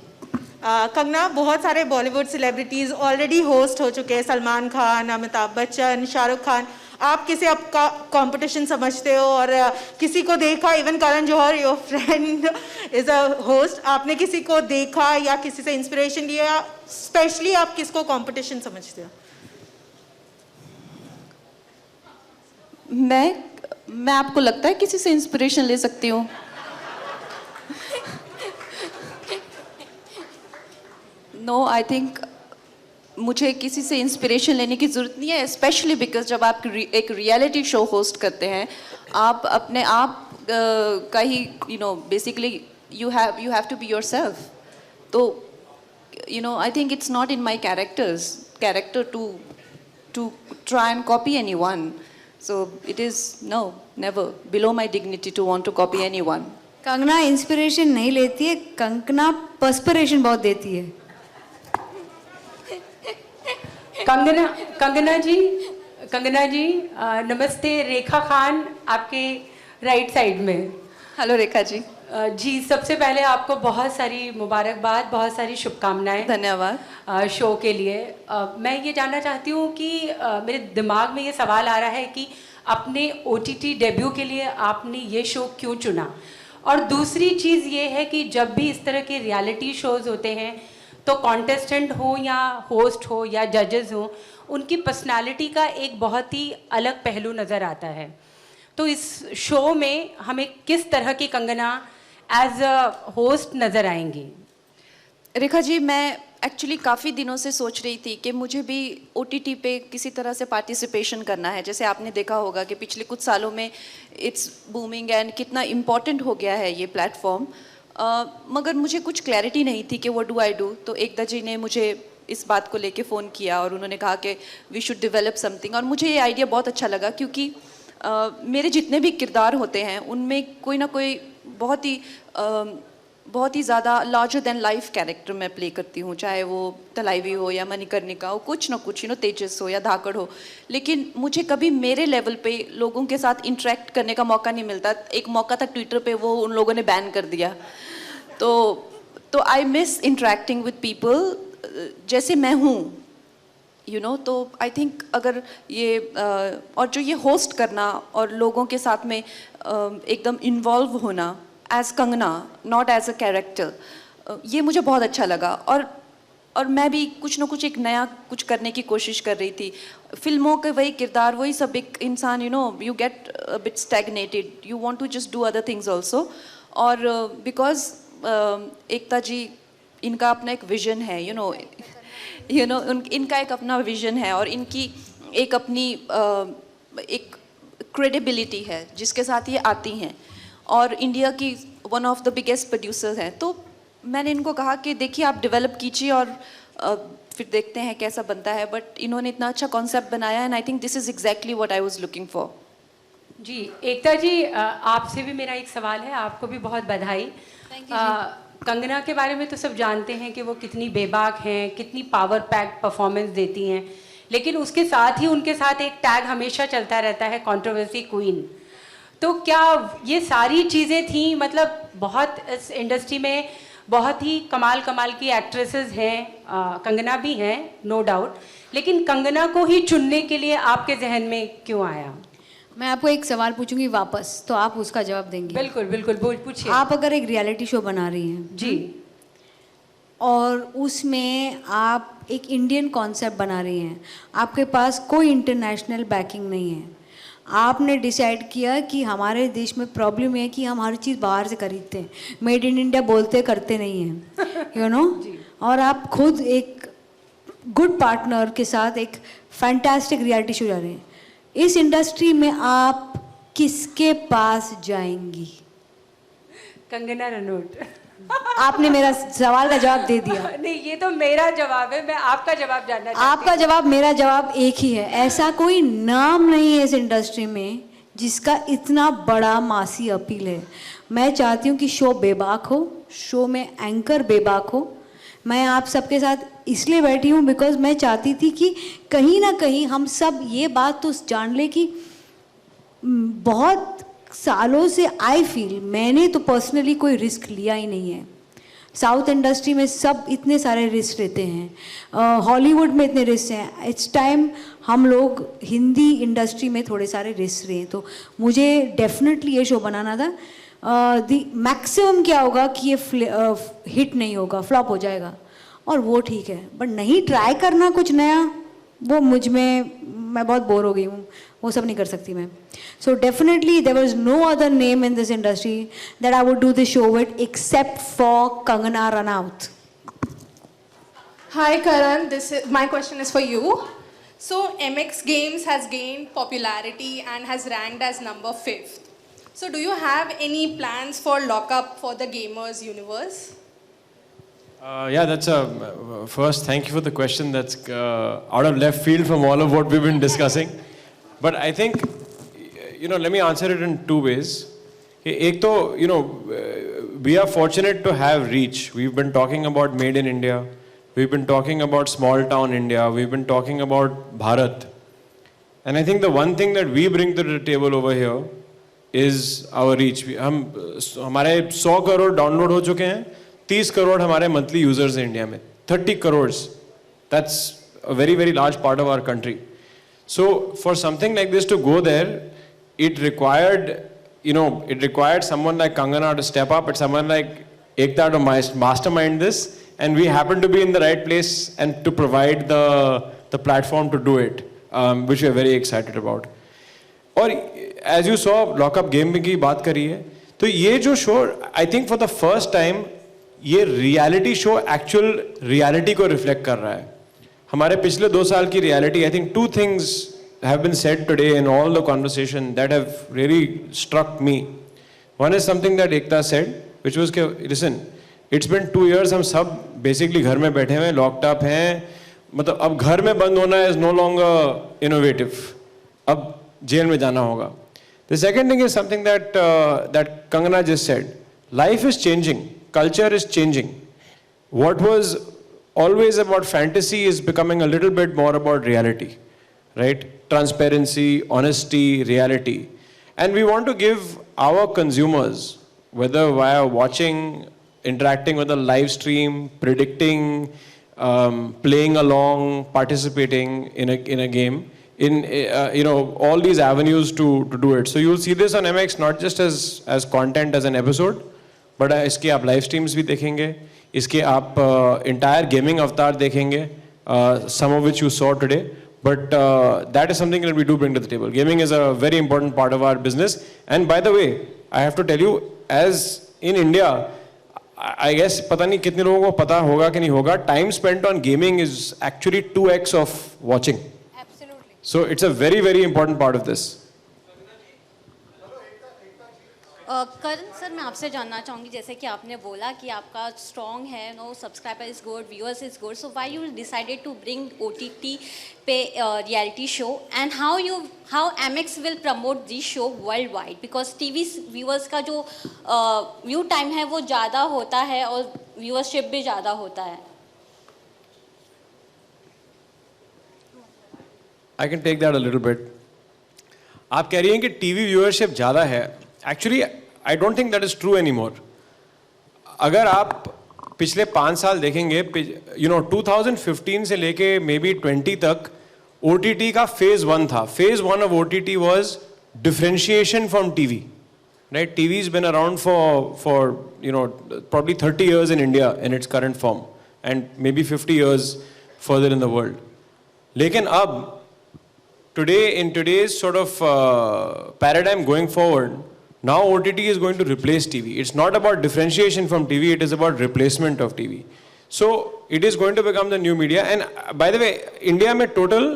कंगना, बहुत सारे बॉलीवुड सेलिब्रिटीज़ ऑलरेडी होस्ट हो चुके हैं, सलमान खान, अमिताभ बच्चन, शाहरुख खान। आप किसे आपका कंपटीशन समझते हो? और किसी को देखा, even Karan Johar, your friend is a host, आपने किसी को देखा या किसी से इंस्पिरेशन लिया? स्पेशली आप किसको कंपटीशन समझते हो? मैं आपको लगता है किसी से इंस्पिरेशन ले सकती हूँ? नो, आई थिंक मुझे किसी से इंस्पिरेशन लेने की ज़रूरत नहीं है, स्पेशली बिकॉज जब आप एक रियलिटी शो होस्ट करते हैं, आप अपने आप का ही basically you have to be yourself. तो I think it's not in my character to try and copy anyone. So it is never below my dignity to want to copy anyone. Kangana inspiration नहीं लेती है, Kangana perspiration बहुत देती है. कंगना जी नमस्ते. रेखा खान आपके right side में. हेलो रेखा जी. जी, सबसे पहले आपको बहुत सारी मुबारकबाद, बहुत सारी शुभकामनाएं. धन्यवाद. शो के लिए मैं ये जानना चाहती हूँ कि मेरे दिमाग में ये सवाल आ रहा है कि अपने OTT डेब्यू के लिए आपने ये शो क्यों चुना? और दूसरी चीज़ ये है कि जब भी इस तरह के रियलिटी शोज़ होते हैं तो कॉन्टेस्टेंट हो या होस्ट हो या जजेस हो, उनकी पर्सनालिटी का एक बहुत ही अलग पहलू नज़र आता है. तो इस शो में हमें किस तरह की कंगना एज अ होस्ट नज़र आएंगी? रेखा जी, मैं एक्चुअली काफ़ी दिनों से सोच रही थी कि मुझे भी OTT पे किसी तरह से पार्टिसिपेशन करना है. जैसे आपने देखा होगा कि पिछले कुछ सालों में इट्स बूमिंग एंड कितना इम्पॉर्टेंट हो गया है ये प्लेटफॉर्म. मगर मुझे कुछ क्लैरिटी नहीं थी कि व्हाट डू आई डू. तो एकता जी ने मुझे इस बात को लेके फ़ोन किया और उन्होंने कहा कि वी शुड डेवलप समथिंग. और मुझे ये आइडिया बहुत अच्छा लगा क्योंकि मेरे जितने भी किरदार होते हैं उनमें कोई ना कोई बहुत ही ज़्यादा लार्जर देन लाइफ कैरेक्टर मैं प्ले करती हूँ, चाहे वो तलाइवी हो या मणिकर्णिका हो, कुछ ना कुछ तेजस हो या धाकड़ हो. लेकिन मुझे कभी मेरे लेवल पे लोगों के साथ इंटरेक्ट करने का मौका नहीं मिलता. एक मौका था ट्विटर पे, वो उन लोगों ने बैन कर दिया. तो I miss interacting with people जैसे मैं हूँ, तो आई थिंक अगर ये और जो ये होस्ट करना और लोगों के साथ में एकदम इन्वॉल्व होना as Kangana, not as a character, ये मुझे बहुत अच्छा लगा. और मैं भी कुछ ना कुछ एक नया कुछ करने की कोशिश कर रही थी. फिल्मों के वही किरदार, वही सब, एक इंसान you get a bit stagnated, you want to just do other things also. और बिकॉज एकता जी, इनका अपना एक विजन है, इनका एक अपना विजन है और इनकी एक अपनी एक क्रेडिबिलिटी है जिसके साथ ये आती हैं. और इंडिया की one of the biggest producers हैं. तो मैंने इनको कहा कि देखिए आप डेवलप कीजिए और फिर देखते हैं कैसा बनता है. बट इन्होंने इतना अच्छा कॉन्सेप्ट बनाया and I think this is exactly what I was looking for. जी, एकता जी, आपसे भी मेरा एक सवाल है. आपको भी बहुत बधाई. कंगना के बारे में तो सब जानते हैं कि वो कितनी बेबाक हैं, कितनी पावर पैक्ड परफॉर्मेंस देती हैं, लेकिन उसके साथ ही उनके साथ एक टैग हमेशा चलता रहता है, कंट्रोवर्सी क्वीन. तो क्या ये सारी चीज़ें थी? मतलब बहुत इस इंडस्ट्री में बहुत ही कमाल की एक्ट्रेसेस हैं, कंगना भी हैं, नो डाउट, लेकिन कंगना को ही चुनने के लिए आपके जहन में क्यों आया? मैं आपको एक सवाल पूछूंगी वापस, तो आप उसका जवाब देंगी? बिल्कुल पूछिए. आप अगर एक रियलिटी शो बना रही हैं जी, और उसमें आप एक इंडियन कॉन्सेप्ट बना रही हैं, आपके पास कोई इंटरनेशनल बैकिंग नहीं है, आपने डिसाइड किया कि हमारे देश में प्रॉब्लम है कि हम हर चीज़ बाहर से खरीदते हैं, मेड इन इंडिया बोलते करते नहीं हैं, और आप खुद एक गुड पार्टनर के साथ एक फैंटास्टिक रियलिटी शो जा रहे हैं. इस इंडस्ट्री में आप किसके पास जाएंगी? कंगना रनौत. आपने मेरा सवाल का जवाब दे दिया. नहीं, ये तो मेरा जवाब है, मैं आपका जवाब जानना चाहती हूँ. आपका जवाब, मेरा जवाब एक ही है. ऐसा कोई नाम नहीं है इस इंडस्ट्री में जिसका इतना बड़ा मासी अपील है. मैं चाहती हूँ कि शो बेबाक हो, शो में एंकर बेबाक हो. मैं आप सबके साथ इसलिए बैठी हूँ बिकॉज मैं चाहती थी कि कहीं ना कहीं हम सब ये बात तो जान ले कि बहुत सालों से आई फील, मैंने तो पर्सनली कोई रिस्क लिया ही नहीं है, साउथ इंडस्ट्री में सब इतने सारे रिस्क लेते हैं, हॉलीवुड में इतने रिस्क हैं, इट्स टाइम हम लोग हिंदी इंडस्ट्री में थोड़े सारे रिस्क लें. तो मुझे डेफिनेटली ये शो बनाना था. दी मैक्सिमम क्या होगा कि ये हिट नहीं होगा, फ्लॉप हो जाएगा, और वो ठीक है. बट नहीं ट्राई करना कुछ नया, वो मुझ में, मैं बहुत बोर हो गई हूँ, वो सब नहीं कर सकती मैं. So definitely there was no other name in this industry that I would do this show with except for Kangana Ranaut. Hi Karan, my question is for you. So MX Games has gained popularity and has ranked as number 5th. So do you have any plans for lockup for the gamers universe? Yeah, that's a first. Thank you for the question. That's out of left field from all of what we've been discussing. But I think, let me answer it in two ways. Ek to, we are fortunate to have reach. We've been talking about Made in India. We've been talking about small town India. We've been talking about Bharat. And I think the one thing that we bring to the table over here is our reach. हमारे 100 crore download हो चुके हैं, 30 करोड़ हमारे monthly users हैं India में, 30 crore. That's a very, very large part of our country. So for something like this to go there, it required someone like Kangana to step up, and someone like Ekta to mastermind this, and we happen to be in the right place and to provide the platform to do it, which we are very excited about. और as you saw, lockup game की बात करी है, तो ये जो show, I think for the first time, ये reality show actual reality को रिफ्लेक्ट कर रहा है. हमारे पिछले 2 साल की reality, I think 2 things have been said today in all the conversation that have really struck me. One is something that Ekta said, which was कि listen, it's been 2 years, हम सब basically घर में बैठे हुए, locked up हैं, मतलब अब घर में बंद होना is no longer innovative, अब जेल में जाना होगा. The second thing is something that that Kangana just said. Life is changing, culture is changing. What was always about fantasy is becoming a little bit more about reality, right? Transparency, honesty, reality. And we want to give our consumers, whether via watching, interacting with a live stream, predicting, playing along, participating in a game, in all these avenues to do it. So you'll see this on MX not just as content as an episode, but इसके आप live streams भी देखेंगे, इसके आप entire gaming avatar देखेंगे, some of which you saw today. But that is something that we do bring to the table. Gaming is a very important part of our business. And by the way, I have to tell you, as in India, I guess पता नहीं कितने लोगों को पता होगा कि नहीं होगा, time spent on gaming is actually 2x of watching. Absolutely. So it's a very, very important part of this. Karan sir, मैं आपसे जानना चाहूँगी, जैसे कि आपने बोला कि आपका स्ट्रॉन्ग है, no subscriber is good, viewers is good, so why you decided to bring OTT पे reality show, and how MX will promote this show worldwide, because TV viewers का जो व्यू टाइम है वो ज़्यादा होता है और व्यूअरशिप भी ज़्यादा होता है. I can take that a little bit. आप कह रही हैं कि TV व्यूअरशिप ज़्यादा है. Actually, I don't think that is true anymore. अगर आप पिछले 5 साल देखेंगे, 2015 से लेके maybe 20 तक OTT का phase 1 था. Phase 1 of OTT was differentiation from TV. Right? TV has been around for probably 30 years in India in its current form, and maybe 50 years further in the world. लेकिन अब today, in today's sort of paradigm going forward, now OTT is going to replace TV. It's not about differentiation from TV, it is about replacement of TV. So it is going to become the new media. And by the way, India में total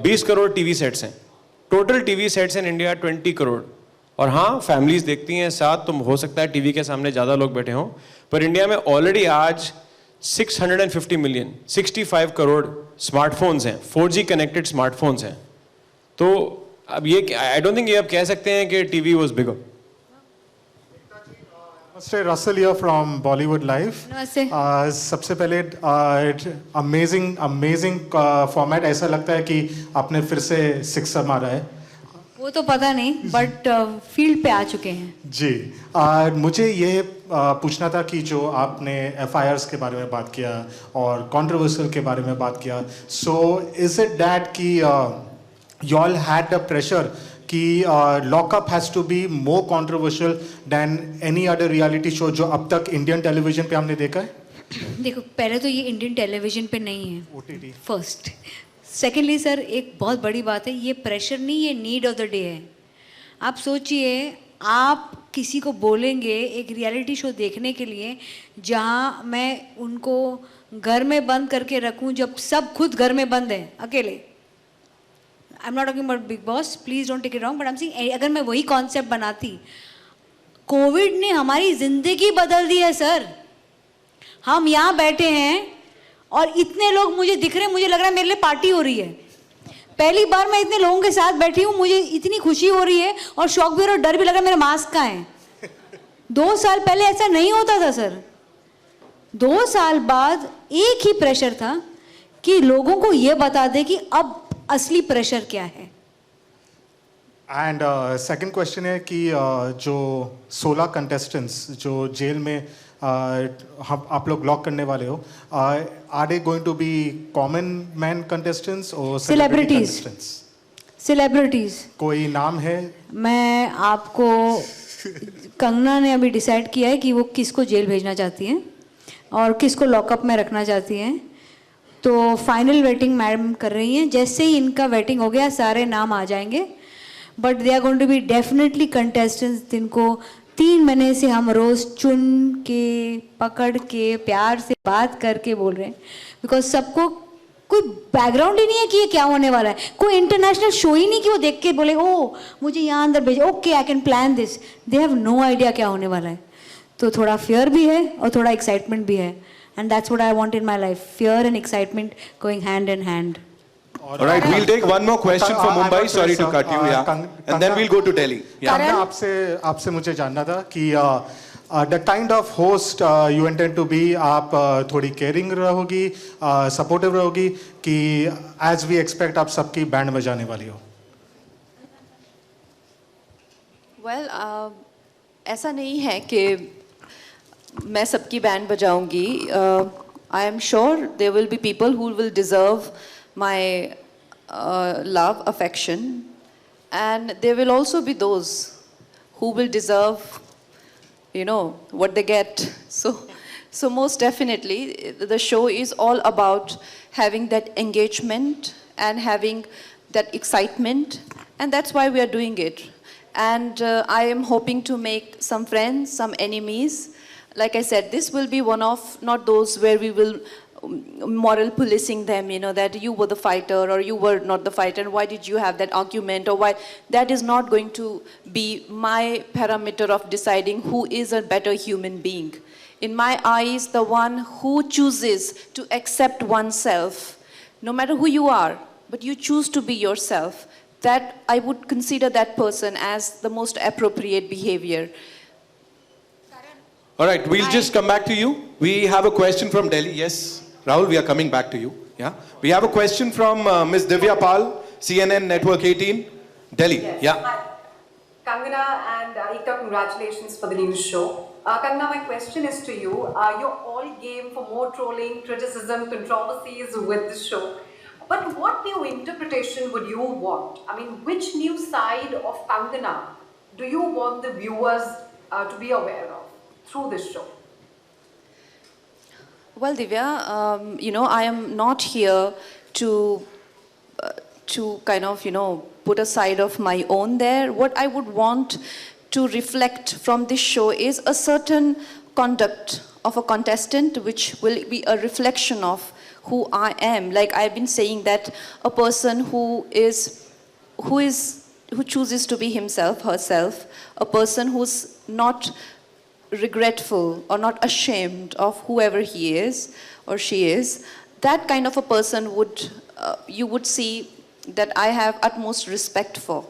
20 crore TV sets हैं. Total TV sets in India 20 crore. और हाँ, families देखती हैं साथ, तो हो सकता है TV के सामने ज़्यादा लोग बैठे हों, पर इंडिया में already आज 650 million, 65 करोड़ स्मार्टफोन्स हैं, 4G कनेक्टेड स्मार्टफोन्स हैं. तो अब ये, आई डोंट थिंक ये आप कह सकते हैं कि टीवी वाज बिगर. नमस्ते, Russell here from Bollywood live. नमस्ते. सबसे पहले अमेजिंग फॉर्मेट, ऐसा लगता है कि आपने फिर से सिक्सर मारा है. वो तो पता नहीं, बट फील्ड पे आ चुके हैं जी। मुझे ये पूछना था कि जो आपने FIRs के बारे में बात किया और कंट्रोवर्शियल के बारे में बात किया, सो इज इट दैट कि you all had the pressure कि lockup has to be more controversial than any other reality show जो अब तक इंडियन टेलीविजन पे हमने देखा है? देखो, पहले तो ये इंडियन टेलीविजन पे नहीं है, OTT फर्स्ट। सेकेंडली सर, एक बहुत बड़ी बात है, ये प्रेशर नहीं, ये नीड ऑफ द डे है। आप सोचिए, आप किसी को बोलेंगे एक रियलिटी शो देखने के लिए जहाँ मैं उनको घर में बंद करके रखूँ जब सब खुद घर में बंद हैं अकेले। I am not talking about Bigg Boss, please don't take it wrong, but I am saying अगर मैं वही कॉन्सेप्ट बनाती, कोविड ने हमारी जिंदगी बदल दी है सर। हम यहाँ बैठे हैं और इतने लोग मुझे दिख रहे हैं, मुझे लग रहा है मेरे लिए पार्टी हो रही है। पहली बार मैं इतने लोगों के साथ बैठी हूँ, मुझे इतनी खुशी हो रही है और शौक भी और डर भी लग रहा है मेरा मास्क कहाँ है। 2 साल पहले ऐसा नहीं होता था सर। 2 साल बाद एक ही प्रेशर था कि लोगों को ये बता दे कि अब असली प्रेशर क्या है। एंड सेकंड क्वेश्चन है कि जो 16 कंटेस्टेंट्स जो जेल में आप लोग लॉक करने वाले हो, are they going to be common man contestants और सेलिब्रिटीज? सेलिब्रिटीज कोई नाम है? मैं आपको, कंगना ने अभी डिसाइड किया है कि वो किसको जेल भेजना चाहती हैं और किसको लॉकअप में रखना चाहती हैं, तो फाइनल वेटिंग मैडम कर रही हैं। जैसे ही इनका वेटिंग हो गया सारे नाम आ जाएंगे, but they are going to be definitely contestants जिनको 3 महीने से हम रोज़ चुन के, पकड़ के, प्यार से बात करके बोल रहे हैं, बिकॉज सबको कोई बैकग्राउंड ही नहीं है कि ये क्या होने वाला है। कोई इंटरनेशनल शो ही नहीं कि वो देख के बोले ओ मुझे यहाँ अंदर भेजो, okay I can plan this. They have no idea क्या होने वाला है। तो थोड़ा फियर भी है और थोड़ा एक्साइटमेंट भी है, and that's what I want in my life, fear and excitement going hand in hand. All right, we'll take one more question from Mumbai. Sorry to cut you, yeah. And then we'll go to Delhi. Yeah. आपसे मुझे जानना था कि the kind of host you intend to be, आप थोड़ी caring रहोगी, supportive रहोगी, कि as we expect आप सबकी बैंड बजाने वाली हो? Well, ऐसा नहीं है कि मैं सबकी band बजाऊंगी. I am sure there will be people who will deserve my love, affection, and there will also be those who will deserve, you know, what they get. So most definitely, the show is all about having that engagement and having that excitement, and that's why we are doing it. And I am hoping to make some friends, some enemies. Like I said, this will be one of, not those where we will moral policing them, you know, that you were the fighter or you were not the fighter, and why did you have that argument, or why. That is not going to be my parameter of deciding who is a better human being. In my eyes, the one who chooses to accept oneself, no matter who you are, but you choose to be yourself, that I would consider that person as the most appropriate behavior. All right, we'll just come back to you. We have a question from Delhi. Yes, Rahul, we are coming back to you. Yeah, we have a question from Ms. Divya Pal, CNN Network 18, Delhi. Yes. Yeah. Hi. Kangana and Ekta, congratulations for the new show. Kangana, my question is to you. You're all game for more trolling, criticism, controversies with this show. But what new interpretation would you want? I mean, which new side of Kangana do you want the viewers to be aware of through this show? Well, Divya, you know, I am not here to kind of, you know, put a side of my own there. What I would want to reflect from this show is a certain conduct of a contestant, which will be a reflection of who I am. Like I've been saying, that a person who chooses to be himself, herself, a person who's not regretful or not ashamed of whoever he is or she is, that kind of a person would, you would see that I have utmost respect for.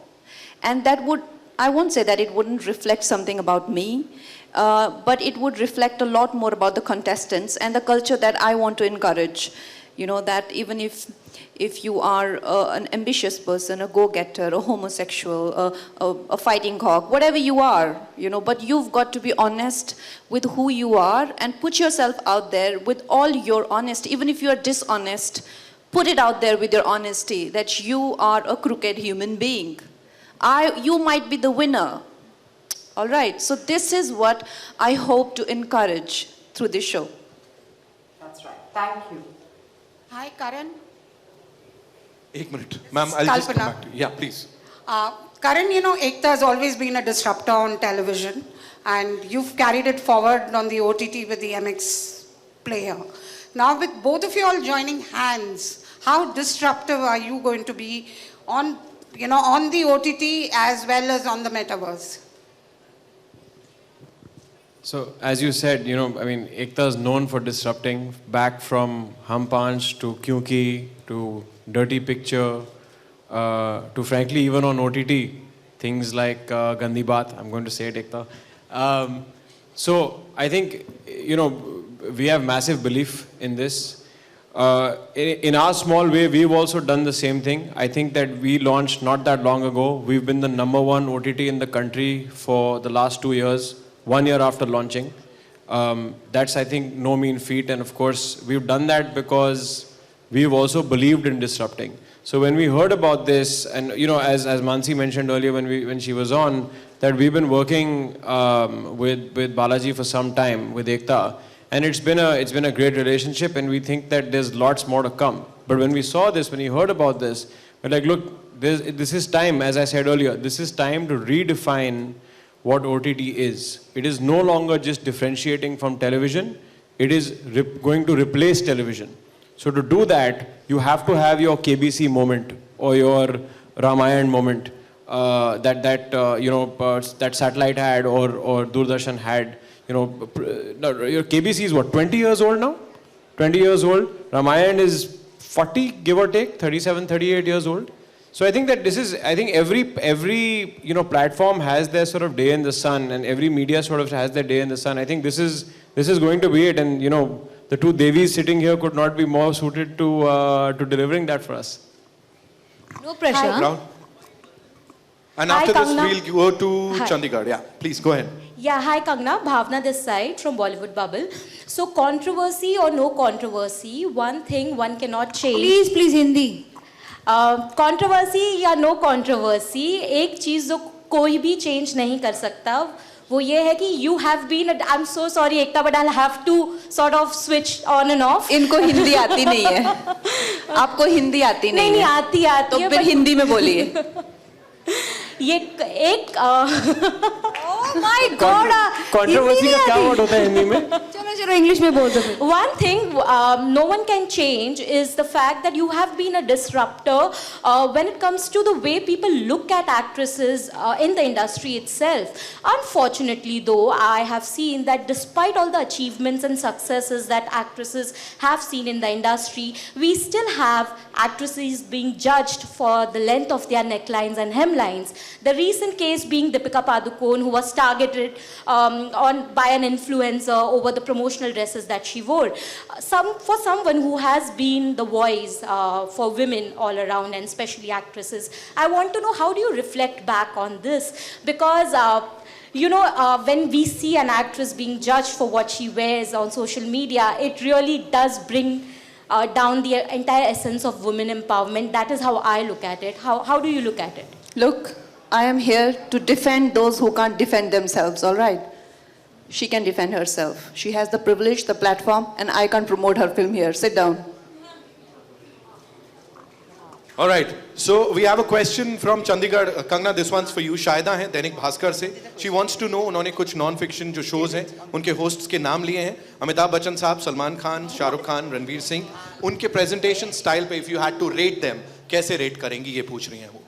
And that would, I won't say that it wouldn't reflect something about me, but it would reflect a lot more about the contestants and the culture that I want to encourage. You know, that even if you are an ambitious person, a go-getter, a homosexual, a fighting cock, whatever you are, you know, but you've got to be honest with who you are and put yourself out there with all your honesty. Even if you are dishonest, put it out there with your honesty that you are a crooked human being. You might be the winner. All right, so this is what I hope to encourage through this show. That's right. Thank you. Hi, Karan. 1 minute. Ma'am, I'll just come back to you. Yeah, please. Karan, you know, Ekta has always been a disruptor on television, and you've carried it forward on the OTT with the MX player. Now, with both of you all joining hands, how disruptive are you going to be on, you know, on the OTT as well as on the metaverse? So, as you said, you know, I mean, Ekta is known for disrupting, back from Hum Panch to Kyunki to Dirty Picture to, frankly, even on OTT, things like Gandhi Baat. I'm going to say it, Ekta. So, I think, you know, we have massive belief in this. In our small way, we've also done the same thing. I think that we launched not that long ago. We've been the #1 OTT in the country for the last 2 years. 1 year after launching. That's, I think, no mean feat. And of course, we've done that because we've also believed in disrupting. So when we heard about this, and you know, as Mansi mentioned earlier when she was on, that we've been working with Balaji for some time, with Ekta, and it's been a great relationship, and we think that there's lots more to come. But when we saw this, when we heard about this, we're like, look, this is time, as I said earlier, this is time to redefine what OTT is. It is no longer just differentiating from television. It is going to replace television. So to do that, you have to have your KBC moment or your Ramayan moment that satellite had or Doordarshan had. You know, your KBC is what, 20 years old now? 20 years old. Ramayan is 40, give or take, 37, 38 years old. So I think that this is, I think every you know, platform has their sort of day in the sun, and every media sort of has their day in the sun. I think this is going to be it, and you know, the two Devis sitting here could not be more suited to delivering that for us. No pressure. Hi. And after this, we'll go to Chandigarh. Yeah, please go ahead. Yeah, hi Kangana, Bhavna this side from Bollywood Bubble. So controversy or no controversy, one thing one cannot change. Please Hindi. Controversy या no controversy, एक चीज़ जो कोई भी change नहीं कर सकता वो ये है कि you have been, I'm so sorry Ekta, but I'll have to sort of switch on and off. इनको हिंदी आती नहीं है. आपको हिंदी आती नहीं है. नहीं आती तो फिर हिंदी में बोलिए. ये एक Oh my God! कंट्रोवर्सी का क्या वर्ड होता है हिंदी में? चलो इंग्लिश में बोल दो. One thing no one can change is the fact that you have been a disruptor when it comes to the way people look at actresses in the industry itself. Unfortunately, though, I have seen that despite all the achievements and successes that actresses have seen in the industry, we still have actresses being judged for the length of their necklines and hemlines. The recent case being Deepika Padukone, who was targeted by an influencer over the promotional dresses that she wore. For someone who has been the voice for women all around, and especially actresses, I want to know, how do you reflect back on this? Because you know, when we see an actress being judged for what she wears on social media, it really does bring down the entire essence of women empowerment. That is how I look at it. How do you look at it? Look, I am here to defend those who can't defend themselves, all right? She can defend herself. She has the privilege, the platform, and I can't promote her film here. Sit down. All right. So we have a question from Chandigarh. Kangana, this one's for you. Shahida hai Dainik Bhaskar se. She wants to know, उन्होंने कुछ non-fiction जो shows हैं, उनके hosts के नाम लिए हैं. अमिताभ बच्चन साहब, सलमान खान, शाहरुख खान, रणवीर सिंह. उनके presentation style पे, if you had to rate them, कैसे rate करेंगी, ये पूछ रही हैं वो.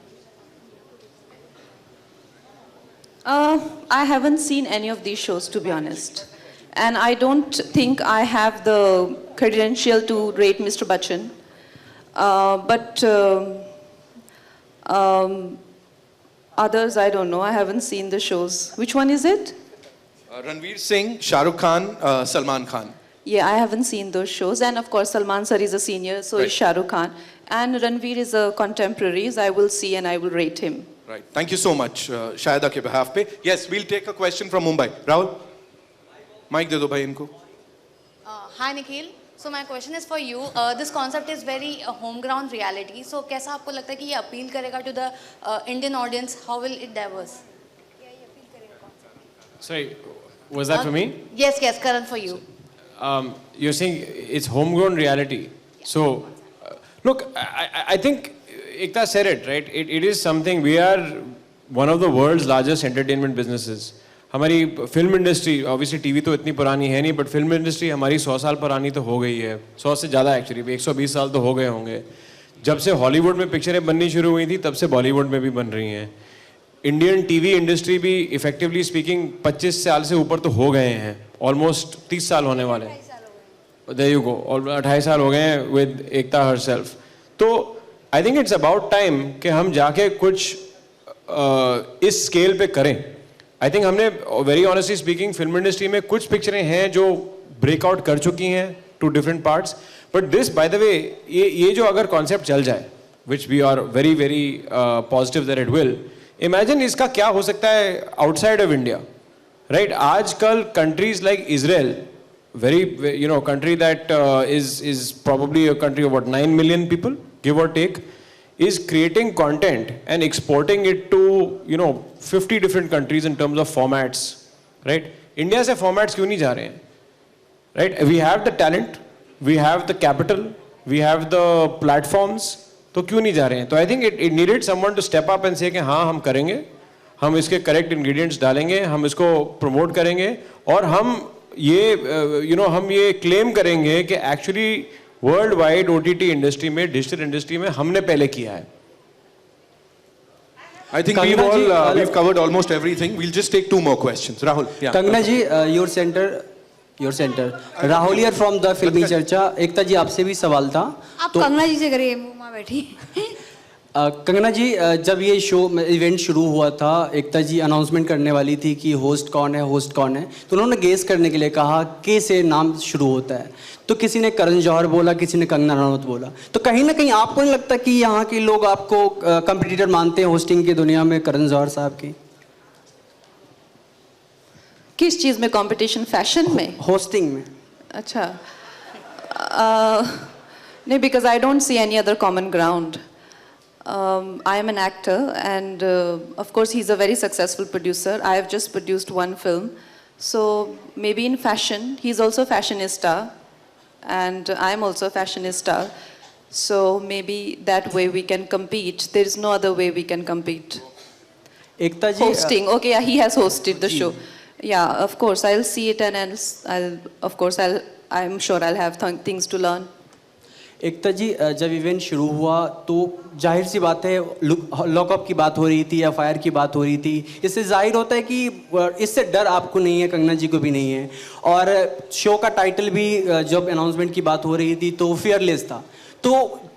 I haven't seen any of these shows, to be honest. And I don't think I have the credential to rate Mr. Bachchan. But others, I don't know. I haven't seen the shows. Which one is it? Ranveer Singh, Shah Rukh Khan, Salman Khan. Yeah, I haven't seen those shows. And of course, Salman sir is a senior, so is Shah Rukh Khan. And Ranveer is a contemporary. I will see and I will rate him. Right. Thank you so much, Shahida ke behalf pe. Yes, we'll take a question from Mumbai. Rahul, mic de do bhai inko. Hi Nikhil. So my question is for you. This concept is very home ground reality. So कैसा आपको लगता है कि ये appeal करेगा to the Indian audience? How will it diverse? Sorry, was that for me? Yes, Karan, for you. You're saying it's homegrown reality. So, look, I think Ekta said it, right? It is something, we are one of the world's largest entertainment businesses. हमारी film industry, obviously TV तो इतनी पुरानी है नहीं, but film industry हमारी 100 साल पुरानी तो हो गई है, 100 से ज़्यादा एक्चुअली, 120 साल तो हो गए होंगे. जब से हॉलीवुड में पिक्चरें बननी शुरू हुई थी, तब से बॉलीवुड में भी बन रही हैं. इंडियन टीवी इंडस्ट्री भी इफेक्टिवली स्पीकिंग 25 साल से ऊपर तो हो गए हैं, ऑलमोस्ट 30 साल होने वाले हैं. There you go, और 28 साल हो गए हैं विद एकता herself. तो I think it's about time कि हम जाके कुछ इस स्केल पे करें. आई थिंक हमने very honestly speaking film industry में कुछ पिक्चरें हैं जो ब्रेकआउट कर चुकी हैं to different parts, but this by the way ये जो अगर कॉन्सेप्ट चल जाए, which we are very very positive that it will, imagine इसका क्या हो सकता है आउटसाइड ऑफ इंडिया, राइट? आजकल countries like Israel, very country that is probably a country of about 9 million people, give or take, is creating content and exporting it to 50 different countries in terms of formats, right? India se formats kyun nahi ja rahe hain, right? We have the talent, we have the capital, we have the platforms, तो क्यों नहीं जा रहे हैं? तो I think it needed someone to step up and say कि हाँ हम करेंगे, हम इसके correct ingredients डालेंगे, हम इसको promote करेंगे, और हम ये क्लेम करेंगे कि actually world wide OTT industry में, डिजिटल इंडस्ट्री में हमने पहले किया है. I think we've covered almost everything. We'll just take 2 more questions. Rahul. Yeah. Kangana ji, your center. Rahul here from the Filmi Charcha. एकता जी आपसे भी सवाल था. आप कंगना जी से करिए, मुंह में बैठी. कंगना जी, जब ये शो इवेंट शुरू हुआ था, एकता जी अनाउंसमेंट करने वाली थी कि होस्ट कौन है, तो उन्होंने गेस करने के लिए कहा के से नाम शुरू होता है. तो किसी ने करण जौहर बोला, किसी ने कंगना रनौत बोला. तो कहीं ना कहीं आपको नहीं लगता कि यहाँ के लोग आपको कंपटीटर मानते हैं होस्टिंग की दुनिया में, करण जौहर साहब की? किस चीज़ में कंपटीशन? फैशन में? होस्टिंग में. अच्छा, नहीं, because I don't see any other common ground. I am an actor, and of course he's a very successful producer. I have just produced 1 film, so maybe in fashion he's also a fashionista, and I am also a fashionista. So maybe that way we can compete. There is no other way we can compete. Ekta ji, hosting. Okay, yeah, he has hosted the show. Yeah, of course I'll see it, and I'm sure I'll have things to learn. एकता जी, जब event शुरू हुआ तो जाहिर सी बात है lockup की बात हो रही थी, एफआईआर की बात हो रही थी. इससे जाहिर होता है कि इससे डर आपको नहीं है, कंगना जी को भी नहीं है. और शो का टाइटल भी जब अनाउंसमेंट की बात हो रही थी तो फियरलेस था. तो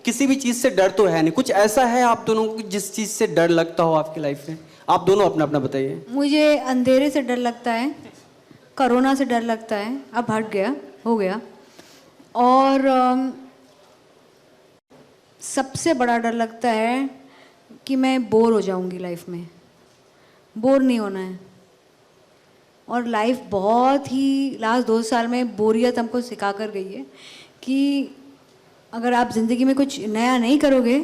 किसी भी चीज़ से डर तो है नहीं. कुछ ऐसा है आप दोनों को जिस चीज़ से डर लगता हो आपकी लाइफ में? आप दोनों अपना अपना बताइए. मुझे अंधेरे से डर लगता है, कोरोना से डर लगता है, अब हट गया, हो गया. और सबसे बड़ा डर लगता है कि मैं बोर हो जाऊंगी लाइफ में. बोर नहीं होना है. और लाइफ बहुत ही लास्ट 2 साल में बोरियत हमको सिखा कर गई है कि अगर आप ज़िंदगी में कुछ नया नहीं करोगे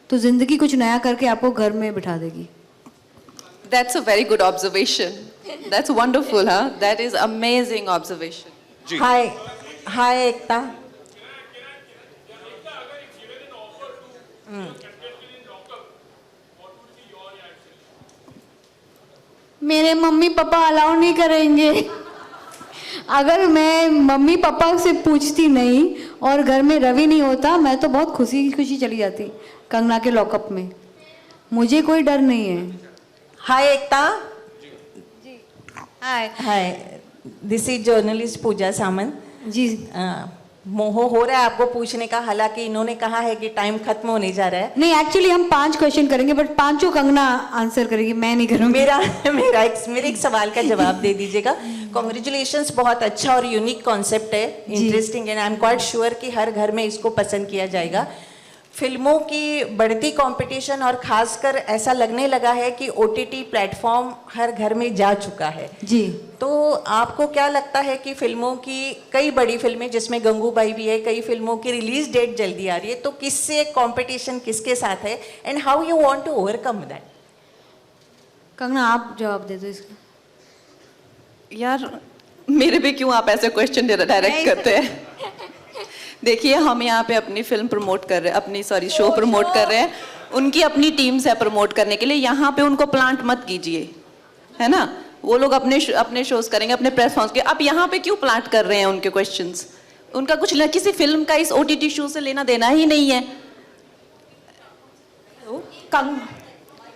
तो ज़िंदगी कुछ नया करके आपको घर में बिठा देगी. That's a very good observation. That's wonderful, huh? That is amazing observation. Hi, Ekta. मेरे मम्मी पापा अलाउ नहीं करेंगे. अगर मैं मम्मी पापा से पूछती नहीं और घर में रवि नहीं होता, मैं तो बहुत खुशी चली जाती कंगना के लॉकअप में. मुझे कोई डर नहीं है. हाय एकता. हाय. दिस इज जर्नलिस्ट पूजा सामंत. जी. मोह हो रहा है आपको पूछने का, हालांकि इन्होंने कहा है कि टाइम खत्म होने जा रहा है। नहीं, एक्चुअली हम 5 क्वेश्चन करेंगे, बट 5 कंगना आंसर करेगी, मैं नहीं करूँगी। मेरे एक सवाल का जवाब दे दीजिएगा। कॉन्ग्रेचुलेशंस, बहुत अच्छा और यूनिक कॉन्सेप्ट है, interesting, and I am quite sure कि हर घर में इसको पसंद किया जाएगा। फिल्मों की बढ़ती कंपटीशन और खासकर ऐसा लगने लगा है कि ओटीटी प्लेटफॉर्म हर घर में जा चुका है जी। तो आपको क्या लगता है कि फिल्मों की कई बड़ी फिल्में जिसमें गंगूबाई भी है, कई फिल्मों की रिलीज डेट जल्दी आ रही है, तो किससे कंपटीशन किसके साथ है and how you want to overcome that? Kangana आप जवाब दे दो इसका। यार मेरे पे क्यों आप ऐसे क्वेश्चन डायरेक्ट करते हैं? देखिए, हम यहाँ पे अपनी फिल्म प्रमोट कर रहे हैं, अपनी शो प्रमोट कर रहे हैं, उनकी अपनी टीम्स है प्रमोट करने के लिए। यहाँ पे उनको प्लांट मत कीजिए, है ना? वो लोग अपने शोज करेंगे, अपने प्रेस कॉन्फ्रेंस के। अब यहाँ पे क्यों प्लांट कर रहे हैं उनके क्वेश्चंस? उनका कुछ किसी फिल्म का इस ओटीटी शो से लेना देना ही नहीं है।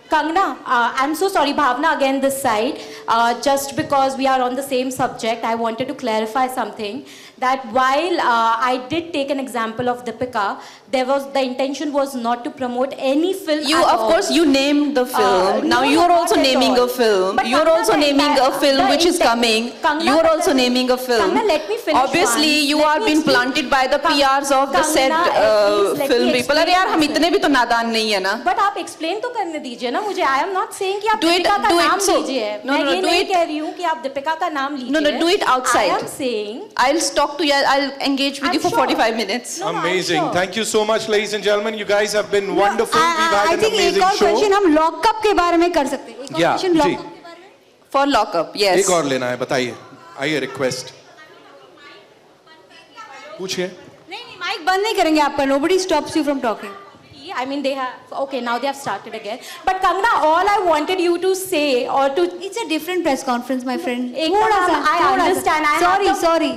Kangana, I'm so sorry, Bhavna again this side. Just because we are on the same subject, I wanted to clarify something. That while I did take an example of Deepika, the intention was not to promote any film. Of course, you named the film. Now you're also naming a film. You're also naming a film which is coming. You're also naming a film. Kangana, let me finish. Obviously, you are being planted by the PRs of the said film people. अरे यार, हम इतने भी तो नादान नहीं है ना? But आप explain तो करने दीजिए ना मुझे. I am not saying कि आप दीपिका का नाम लीजिए. मैं ये नहीं कह रही हूँ कि आप दीपिका का नाम लीजिए. No, do it outside. I am saying. I'll talk to you. I'll engage with you for 45 minutes. Amazing. Thank you so much, ladies and gentlemen. You guys have been wonderful. We've had an amazing show. Question हम lockup के बारे में कर सकते हैं. Yeah, ji. For lockup, yes. एक और लेना है, बताइए. आइए, रिक्वेस्ट. पूछिए. नहीं, माइक बंद नहीं करेंगे आपका. Nobody stops you from talking. I mean, they have, okay, now they have started again. But Kangana, all I wanted you to say or to... It's a different press conference, my friend. Ekta ma'am, I understand. Sorry.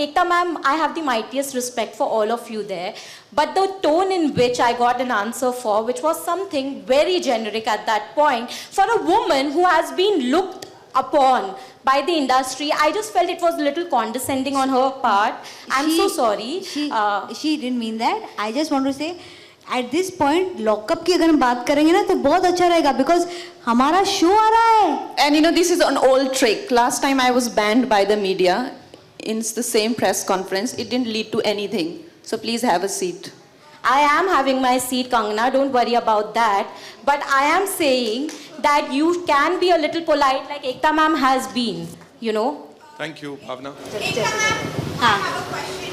Ekta ma'am, I have the mightiest respect for all of you there. But the tone in which I got an answer for, which was something very generic at that point, for a woman who has been looked upon by the industry, I just felt it was a little condescending on her part. I'm so sorry. She didn't mean that. I just want to say, at this point, lockup की अगर हम बात करेंगे ना तो बहुत अच्छा रहेगा because हमारा show आ रहा है. And you know, this is an old trick. Last time I was banned by the media in the same press conference. It didn't lead to anything. So please have a seat. I am having my seat, Kangana. Don't worry about that. But I am saying that you can be a little polite like Ekta ma'am has been, you know. Thank you, Bhavna. Ekta ma'am, I have a question.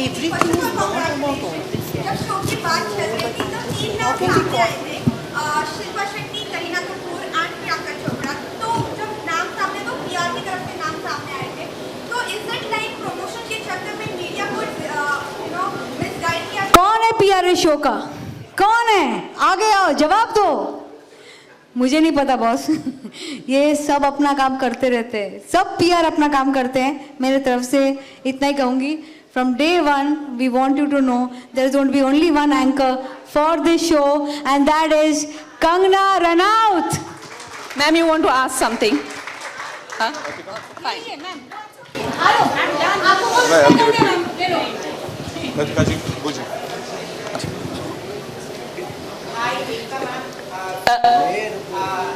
Everything is not about all. जब show की बात चल रही थी तो 3 नाम सामने आए थे, शिल्पा शेट्टी, करीना कपूर एंड प्रियंका चोपड़ा. तो जब नाम सामने तो पीआर की तरफ से नाम सामने आए थे, तो इज इट लाइक प्रमोशन के चक्कर में मीडिया को मिसगाइड किया? कौन है पीआर शो का? कौन है? आगे आओ, जवाब दो. मुझे नहीं पता बॉस. ये सब अपना काम करते रहते हैं, सब पीआर अपना काम करते हैं. मेरे तरफ से इतना ही कहूँगी. From day one, we want you to know there is going to be only one anchor for this show, and that is Kangana Ranaut. Ma'am, you want to ask something? Huh? Fine.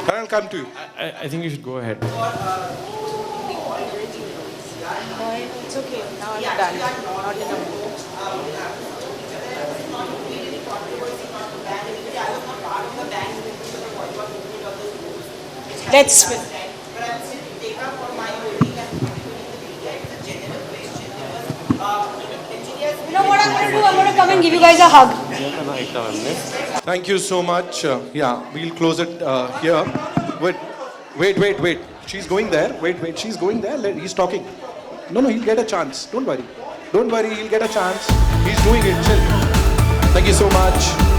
I'll come to you. I think you should go ahead. It's okay. Now I'm done. Not in a mood. Let's win. You know what I'm going to do? I'm going to come and give you guys a hug. Thank you so much. Yeah, we'll close it here. Wait. She's going there. Wait. She's going there. He's talking. No, he'll get a chance. Don't worry, he'll get a chance. He's doing it. Chill. Thank you so much.